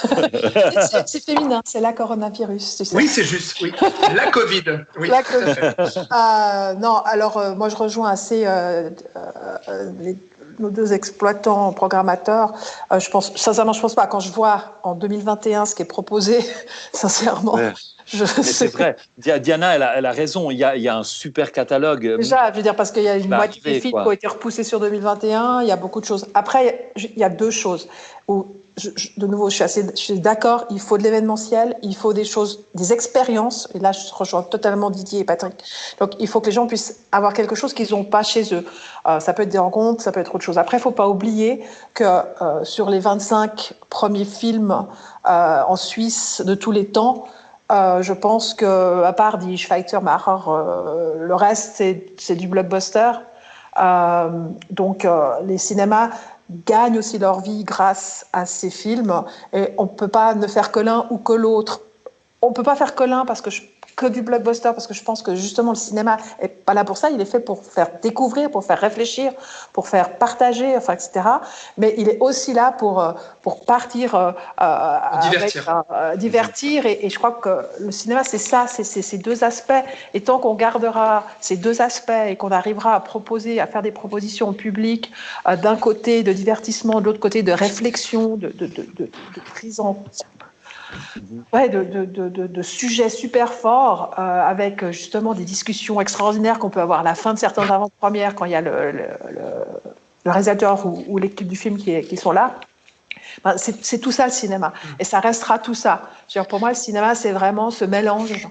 C'est féminin, c'est la coronavirus. Tu sais. Oui, c'est juste. Oui, la Covid. Oui. La Covid. Non, alors moi je rejoins assez nos deux exploitants programmateurs. Sincèrement, je pense pas. Quand je vois en 2021 ce qui est proposé, sincèrement. Ouais. C'est vrai. Diana, elle a raison. Il y a un super catalogue. Déjà, je veux dire, parce qu'il y a une moitié des films qui ont été repoussés sur 2021. Il y a beaucoup de choses. Après, il y a deux choses où, de nouveau, je suis d'accord. Il faut de l'événementiel. Il faut des expériences. Et là, je rejoins totalement Didier et Patrick. Donc, il faut que les gens puissent avoir quelque chose qu'ils n'ont pas chez eux. Ça peut être des rencontres, ça peut être autre chose. Après, il ne faut pas oublier que sur les 25 premiers films en Suisse de tous les temps, je pense que, à part Die Schweizermacher, le reste c'est du blockbuster. Donc les cinémas gagnent aussi leur vie grâce à ces films, et on peut pas ne faire que l'un ou que l'autre. On peut pas faire que l'un que du blockbuster, parce que je pense que justement le cinéma est pas là pour ça. Il est fait pour faire découvrir, pour faire réfléchir, pour faire partager, enfin, etc. Mais il est aussi là pour partir divertir. Et je crois que le cinéma, c'est ça, c'est ces deux aspects. Et tant qu'on gardera ces deux aspects et qu'on arrivera à faire des propositions au public, d'un côté de divertissement, de l'autre côté de réflexion, de prise en de sujets super forts, avec justement des discussions extraordinaires qu'on peut avoir à la fin de certains avant-premières, quand il y a le réalisateur ou l'équipe du film qui sont là. C'est tout ça le cinéma, et ça restera tout ça. Pour moi, le cinéma, c'est vraiment ce mélange,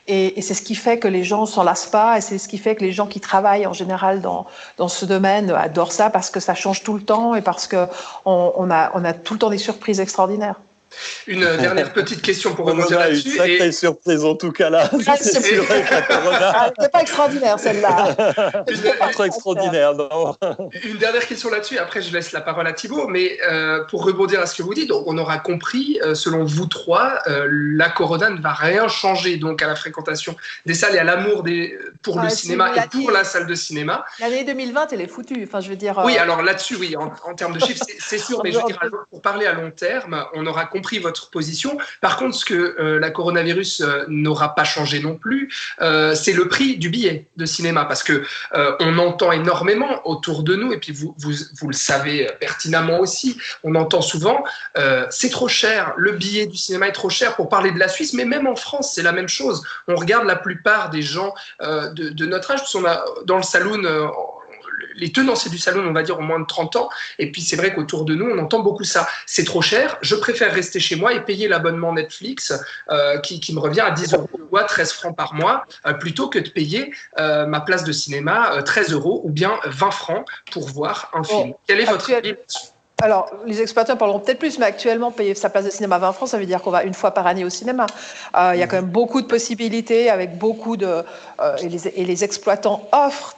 et c'est ce qui fait que les gens s'en lassent pas, et c'est ce qui fait que les gens qui travaillent en général dans ce domaine adorent ça, parce que ça change tout le temps, et parce que on a tout le temps des surprises extraordinaires. Une dernière petite question pour rebondir là-dessus. Une sacrée surprise en tout cas là. C'est vrai que la Corona. C'est pas extraordinaire celle-là. Pas trop extraordinaire, non. Une dernière question là-dessus, après je laisse la parole à Thibaut, mais pour rebondir à ce que vous dites, donc on aura compris, selon vous trois, la Corona ne va rien changer donc à la fréquentation des salles et à l'amour pour le cinéma et pour la salle de cinéma. L'année 2020, elle est foutue. Enfin, je veux dire. Oui, alors là-dessus, oui, en termes de chiffres, c'est sûr, mais je veux dire, pour parler à long terme, on aura compris votre position. Par contre, ce que la coronavirus n'aura pas changé non plus, c'est le prix du billet de cinéma, parce que on entend énormément autour de nous, et puis vous le savez pertinemment aussi, on entend souvent c'est trop cher, le billet du cinéma est trop cher, pour parler de la Suisse, mais même en France, c'est la même chose. On regarde la plupart des gens de notre âge, parce qu'on a dans le saloon les tenanciers du salon, on va dire, ont moins de 30 ans. Et puis, c'est vrai qu'autour de nous, on entend beaucoup ça. C'est trop cher, je préfère rester chez moi et payer l'abonnement Netflix qui me revient à 10 € ou à 13 francs par mois, plutôt que de payer ma place de cinéma 13 € ou bien 20 francs pour voir un film. Quel est votre avis là-dessus ? Alors, les exploiteurs parleront peut-être plus, mais actuellement, payer sa place de cinéma 20 francs, ça veut dire qu'on va une fois par année au cinéma. Il y a quand même beaucoup de possibilités, avec beaucoup de... et les exploitants offrent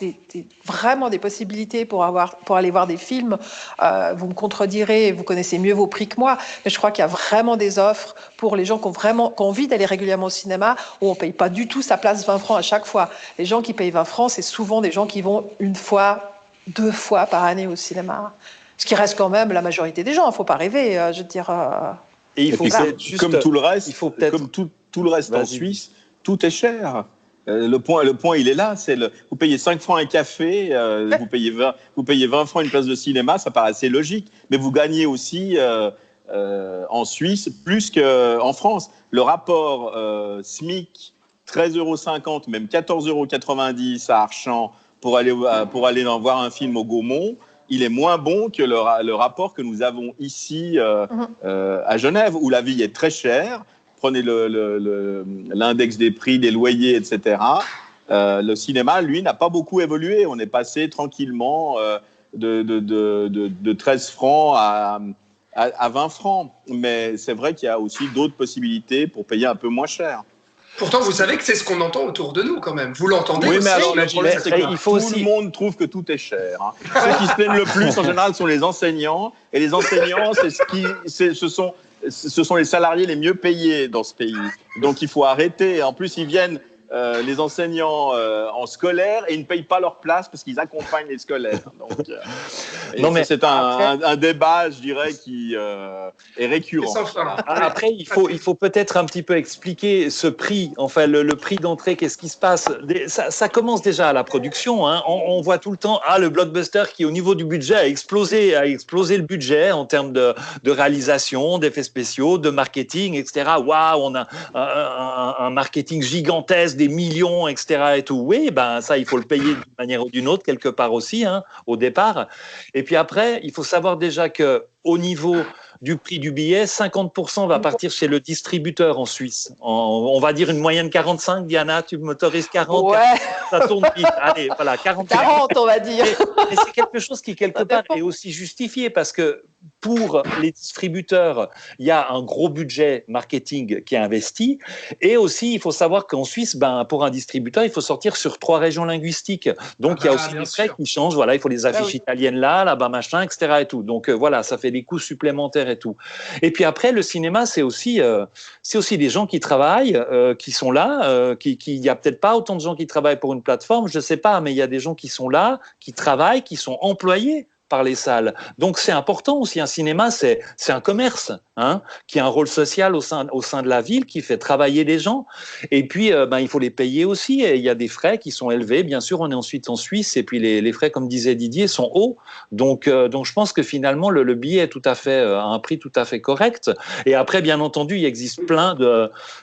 vraiment des possibilités pour aller voir des films. Vous me contredirez, vous connaissez mieux vos prix que moi, mais je crois qu'il y a vraiment des offres pour les gens qui ont envie d'aller régulièrement au cinéma, où on ne paye pas du tout sa place 20 francs à chaque fois. Les gens qui payent 20 francs, c'est souvent des gens qui vont une fois, 2 fois par année au cinéma. Ce qui reste quand même la majorité des gens, il ne faut pas rêver, je veux dire. Et il faut juste, comme tout le reste, comme tout le reste en Suisse, tout est cher. Le point, il est là. Vous payez 5 francs un café, vous payez 20 francs une place de cinéma, ça paraît assez logique. Mais vous gagnez aussi en Suisse plus qu'en France. Le rapport SMIC, 13,50 €, même 14,90 € à Archamps pour aller voir un film au Gaumont, il est moins bon que le rapport que nous avons ici à Genève, où la vie est très chère. Prenez l'index des prix, des loyers, etc. Le cinéma, lui, n'a pas beaucoup évolué. On est passé tranquillement de 13 francs à 20 francs. Mais c'est vrai qu'il y a aussi d'autres possibilités pour payer un peu moins cher. Pourtant, vous savez que c'est ce qu'on entend autour de nous, quand même. Vous l'entendez aussi. Oui, mais alors, le problème, c'est que tout le monde trouve que tout est cher. Ceux qui se plaignent le plus, en général, sont les enseignants. Et les enseignants, ce sont les salariés les mieux payés dans ce pays. Donc, il faut arrêter. En plus, ils viennent, les enseignants, en scolaire et ils ne payent pas leur place parce qu'ils accompagnent les scolaires. Donc, c'est un débat, je dirais, qui est récurrent. Après, il faut peut-être un petit peu expliquer ce prix, enfin le prix d'entrée, qu'est-ce qui se passe. Ça commence déjà à la production. Hein. On voit tout le temps le blockbuster qui, au niveau du budget, a explosé le budget en termes de réalisation, d'effets spéciaux, de marketing, etc. Waouh, on a un marketing gigantesque, des millions, etc. Et tout. Oui, ça, il faut le payer d'une manière ou d'une autre, quelque part aussi, au départ. Et puis après, il faut savoir déjà qu'au niveau du prix du billet, 50% va partir chez le distributeur en Suisse. On va dire une moyenne 45, Diana, tu m'autorises 40 ouais. Ça tourne vite. Allez, voilà, 40, on va dire. Mais c'est quelque chose qui, quelque part, est aussi justifié parce que pour les distributeurs, il y a un gros budget marketing qui est investi. Et aussi, il faut savoir qu'en Suisse, pour un distributeur, il faut sortir sur 3 régions linguistiques. Donc, il y a aussi des frais qui changent. Voilà, il faut les affiches italiennes là-bas, machin, etc. Et tout. Donc, voilà, ça fait des coûts supplémentaires et tout. Et puis après, le cinéma, c'est aussi des gens qui travaillent, qui sont là. Il y a peut-être pas autant de gens qui travaillent pour une plateforme, je sais pas, mais il y a des gens qui sont là, qui travaillent, qui sont employés par les salles. Donc c'est important aussi, un cinéma, c'est un commerce, qui a un rôle social au sein de la ville, qui fait travailler les gens. Et puis il faut les payer aussi. Et il y a des frais qui sont élevés. Bien sûr, on est ensuite en Suisse, et puis les frais, comme disait Didier, sont hauts. Donc je pense que finalement le billet est tout à fait à un prix tout à fait correct. Et après, bien entendu, il existe plein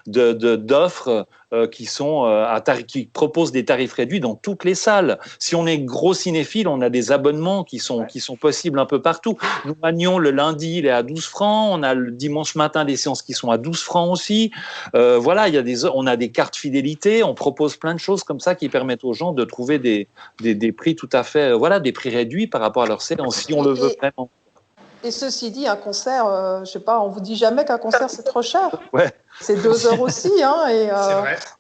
d'offres qui proposent des tarifs réduits dans toutes les salles. Si on est gros cinéphile, on a des abonnements qui sont possibles un peu partout. Nous, Magnon, le lundi, il est à 12 francs. On a le dimanche matin des séances qui sont à 12 francs aussi. Voilà, on a des cartes fidélité. On propose plein de choses comme ça qui permettent aux gens de trouver des prix tout à fait, des prix réduits par rapport à leur séance, si on le veut vraiment. Et ceci dit, un concert, je sais pas, on vous dit jamais qu'un concert c'est trop cher. Ouais. C'est 2 heures aussi, et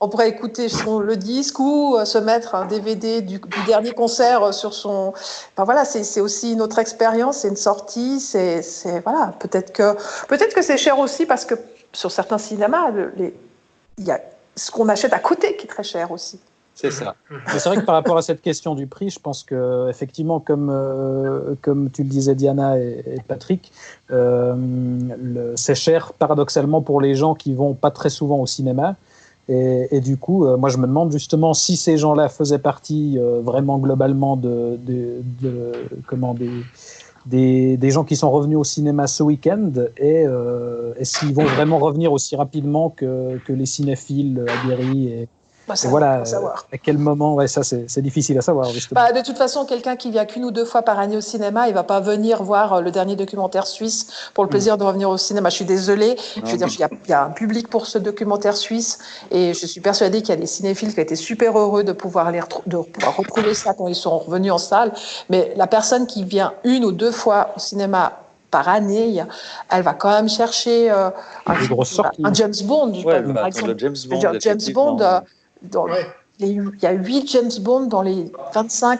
on pourrait écouter le disque ou se mettre un DVD du dernier concert sur son. Voilà, c'est aussi une autre expérience, c'est une sortie, voilà. Peut-être que c'est cher aussi parce que sur certains cinémas, il y a ce qu'on achète à côté qui est très cher aussi. C'est ça. Mais c'est vrai que par rapport à cette question du prix, je pense que effectivement, comme tu le disais Diana et Patrick, c'est cher paradoxalement pour les gens qui vont pas très souvent au cinéma. Et du coup, moi je me demande justement si ces gens-là faisaient partie vraiment globalement des gens qui sont revenus au cinéma ce week-end et s'ils vont vraiment revenir aussi rapidement que les cinéphiles aguerris Ça, et voilà, faut savoir. à quel moment, ça c'est difficile à savoir. Justement. De toute façon, quelqu'un qui vient qu'une ou 2 fois par année au cinéma, il va pas venir voir le dernier documentaire suisse pour le plaisir de revenir au cinéma. Je suis désolée. Je veux dire, il y a un public pour ce documentaire suisse et je suis persuadée qu'il y a des cinéphiles qui ont été super heureux de pouvoir retrouver ça quand ils sont revenus en salle. Mais la personne qui vient 1 ou 2 fois au cinéma par année, elle va quand même chercher un James Bond, par exemple. James Bond, il y a 8 James Bond dans les 25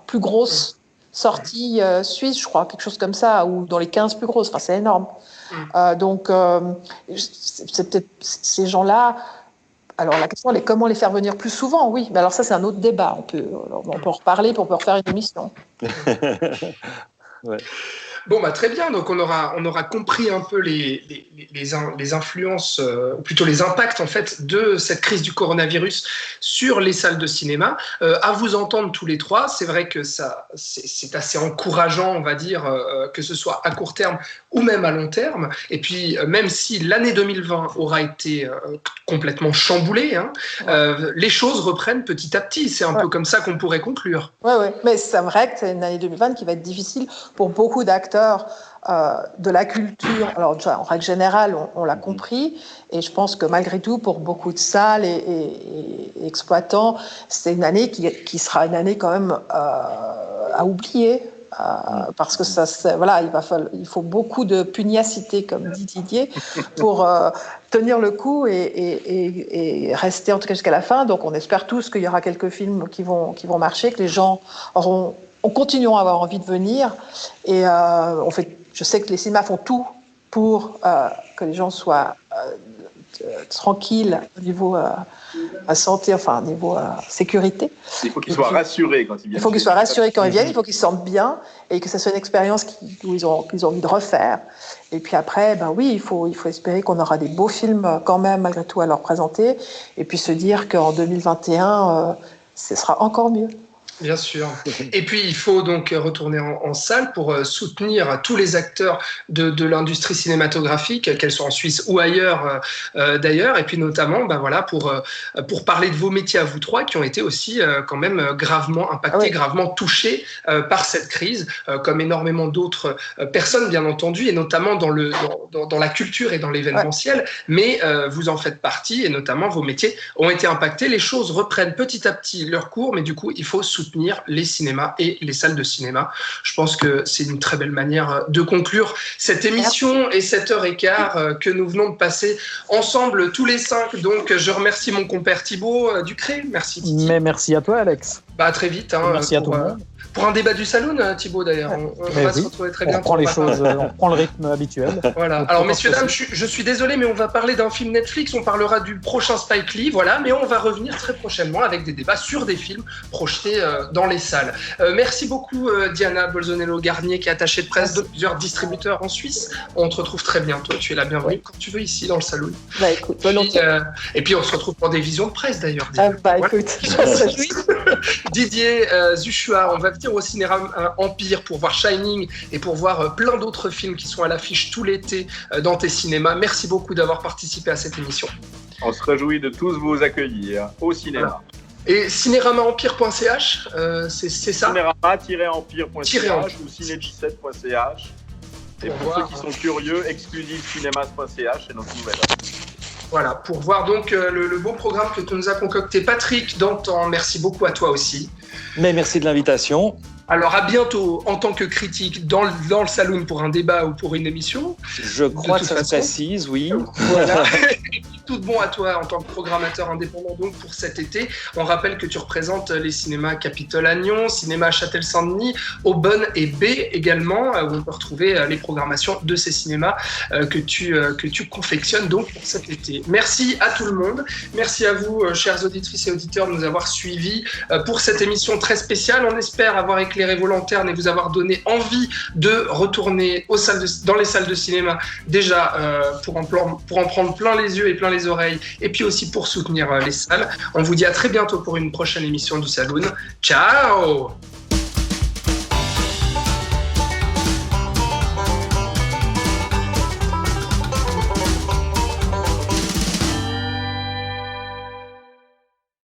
plus grosses sorties suisses, je crois, quelque chose comme ça, ou dans les 15 plus grosses. Enfin, c'est énorme. Donc, c'est peut-être ces gens-là. Alors, la question, elle est comment les faire venir plus souvent? Oui, mais alors ça, c'est un autre débat. On peut en reparler, puis on peut refaire une émission. Ouais. Bon, très bien. Donc, on aura compris un peu les influences, ou plutôt les impacts, en fait, de cette crise du coronavirus sur les salles de cinéma. À vous entendre tous les trois, c'est vrai que c'est assez encourageant, on va dire, que ce soit à court terme ou même à long terme. Et puis, même si l'année 2020 aura été complètement chamboulée, les choses reprennent petit à petit. C'est un peu comme ça qu'on pourrait conclure. Oui, mais c'est vrai que c'est une année 2020 qui va être difficile pour beaucoup d'acteurs de la culture. Alors, déjà, en règle générale, on l'a compris. Et je pense que malgré tout, pour beaucoup de salles et exploitants, c'est une année qui sera une année quand même à oublier. Parce que il faut beaucoup de pugnacité, comme dit Didier, pour tenir le coup et rester en tout cas jusqu'à la fin. Donc, on espère tous qu'il y aura quelques films qui vont marcher, que les gens continueront à avoir envie de venir. Et je sais que les cinémas font tout pour que les gens soient tranquilles au niveau santé, au niveau sécurité. Il faut qu'ils soient rassurés quand ils viennent. Il faut qu'ils soient rassurés quand ils viennent, il faut qu'ils se sentent bien et que ça soit une expérience où ils ont envie de refaire. Et puis après, il faut espérer qu'on aura des beaux films quand même, malgré tout, à leur présenter. Et puis se dire qu'en 2021, ce sera encore mieux. Bien sûr. Et puis, il faut donc retourner en salle pour soutenir tous les acteurs de l'industrie cinématographique, qu'elles soient en Suisse ou ailleurs d'ailleurs. Et puis, notamment, pour parler de vos métiers à vous trois, qui ont été aussi quand même gravement impactés, gravement touchés par cette crise, comme énormément d'autres personnes, bien entendu, et notamment dans la culture et dans l'événementiel. Mais vous en faites partie, et notamment vos métiers ont été impactés. Les choses reprennent petit à petit leur cours, mais du coup, il faut soutenir les cinémas et les salles de cinéma. Je pense que c'est une très belle manière de conclure cette émission et cette heure et quart que nous venons de passer ensemble tous les 5. Donc, je remercie mon compère Thibaut Ducré. Merci Titi. Mais merci à toi, Alex. À très vite. Merci à tout le monde. Pour un débat du Saloon, Thibaut, d'ailleurs. On va se retrouver très bientôt. On prend le rythme habituel. Voilà. Alors, messieurs, dames, je suis désolé, mais on va parler d'un film Netflix. On parlera du prochain Spike Lee, mais on va revenir très prochainement avec des débats sur des films projetés dans les salles. Merci beaucoup, Diana Bolzonello-Garnier, qui est attachée de presse de plusieurs distributeurs en Suisse. On te retrouve très bientôt. Tu es la bienvenue quand tu veux ici, dans le Saloon. Écoute, et puis, on se retrouve pour des visions de presse, d'ailleurs. Écoute, je me réjouis. Didier Zuchua, on va venir au Cinéma Empire pour voir Shining et pour voir plein d'autres films qui sont à l'affiche tout l'été dans tes cinémas. Merci beaucoup d'avoir participé à cette émission. On se réjouit de tous vous accueillir au cinéma. Et cineramaempire.ch, c'est ça? Cinerama-empire.ch ou ciné17.ch. Et pour ceux qui sont curieux, exclusivecinemas.ch, c'est notre nouvelle. Voilà, pour voir donc le beau programme que tu nous as concocté. Patrick Dantan, merci beaucoup à toi aussi. Mais merci de l'invitation. Alors à bientôt en tant que critique dans le Saloon pour un débat ou pour une émission. Je crois que ça se précise, oui. Voilà. Tout bon à toi en tant que programmateur indépendant donc pour cet été. On rappelle que tu représentes les cinémas Capitole Agnon, cinéma Châtel-Saint-Denis, Aubonne et B également, où on peut retrouver les programmations de ces cinémas que tu confectionnes donc pour cet été. Merci à tout le monde. Merci à vous, chères auditrices et auditeurs, de nous avoir suivis pour cette émission très spéciale. On espère avoir éclairé vos lanternes et vous avoir donné envie de retourner dans les salles de cinéma, déjà pour en prendre plein les yeux et plein les oreilles, et puis aussi pour soutenir les salles. On vous dit à très bientôt pour une prochaine émission du Saloon. Ciao!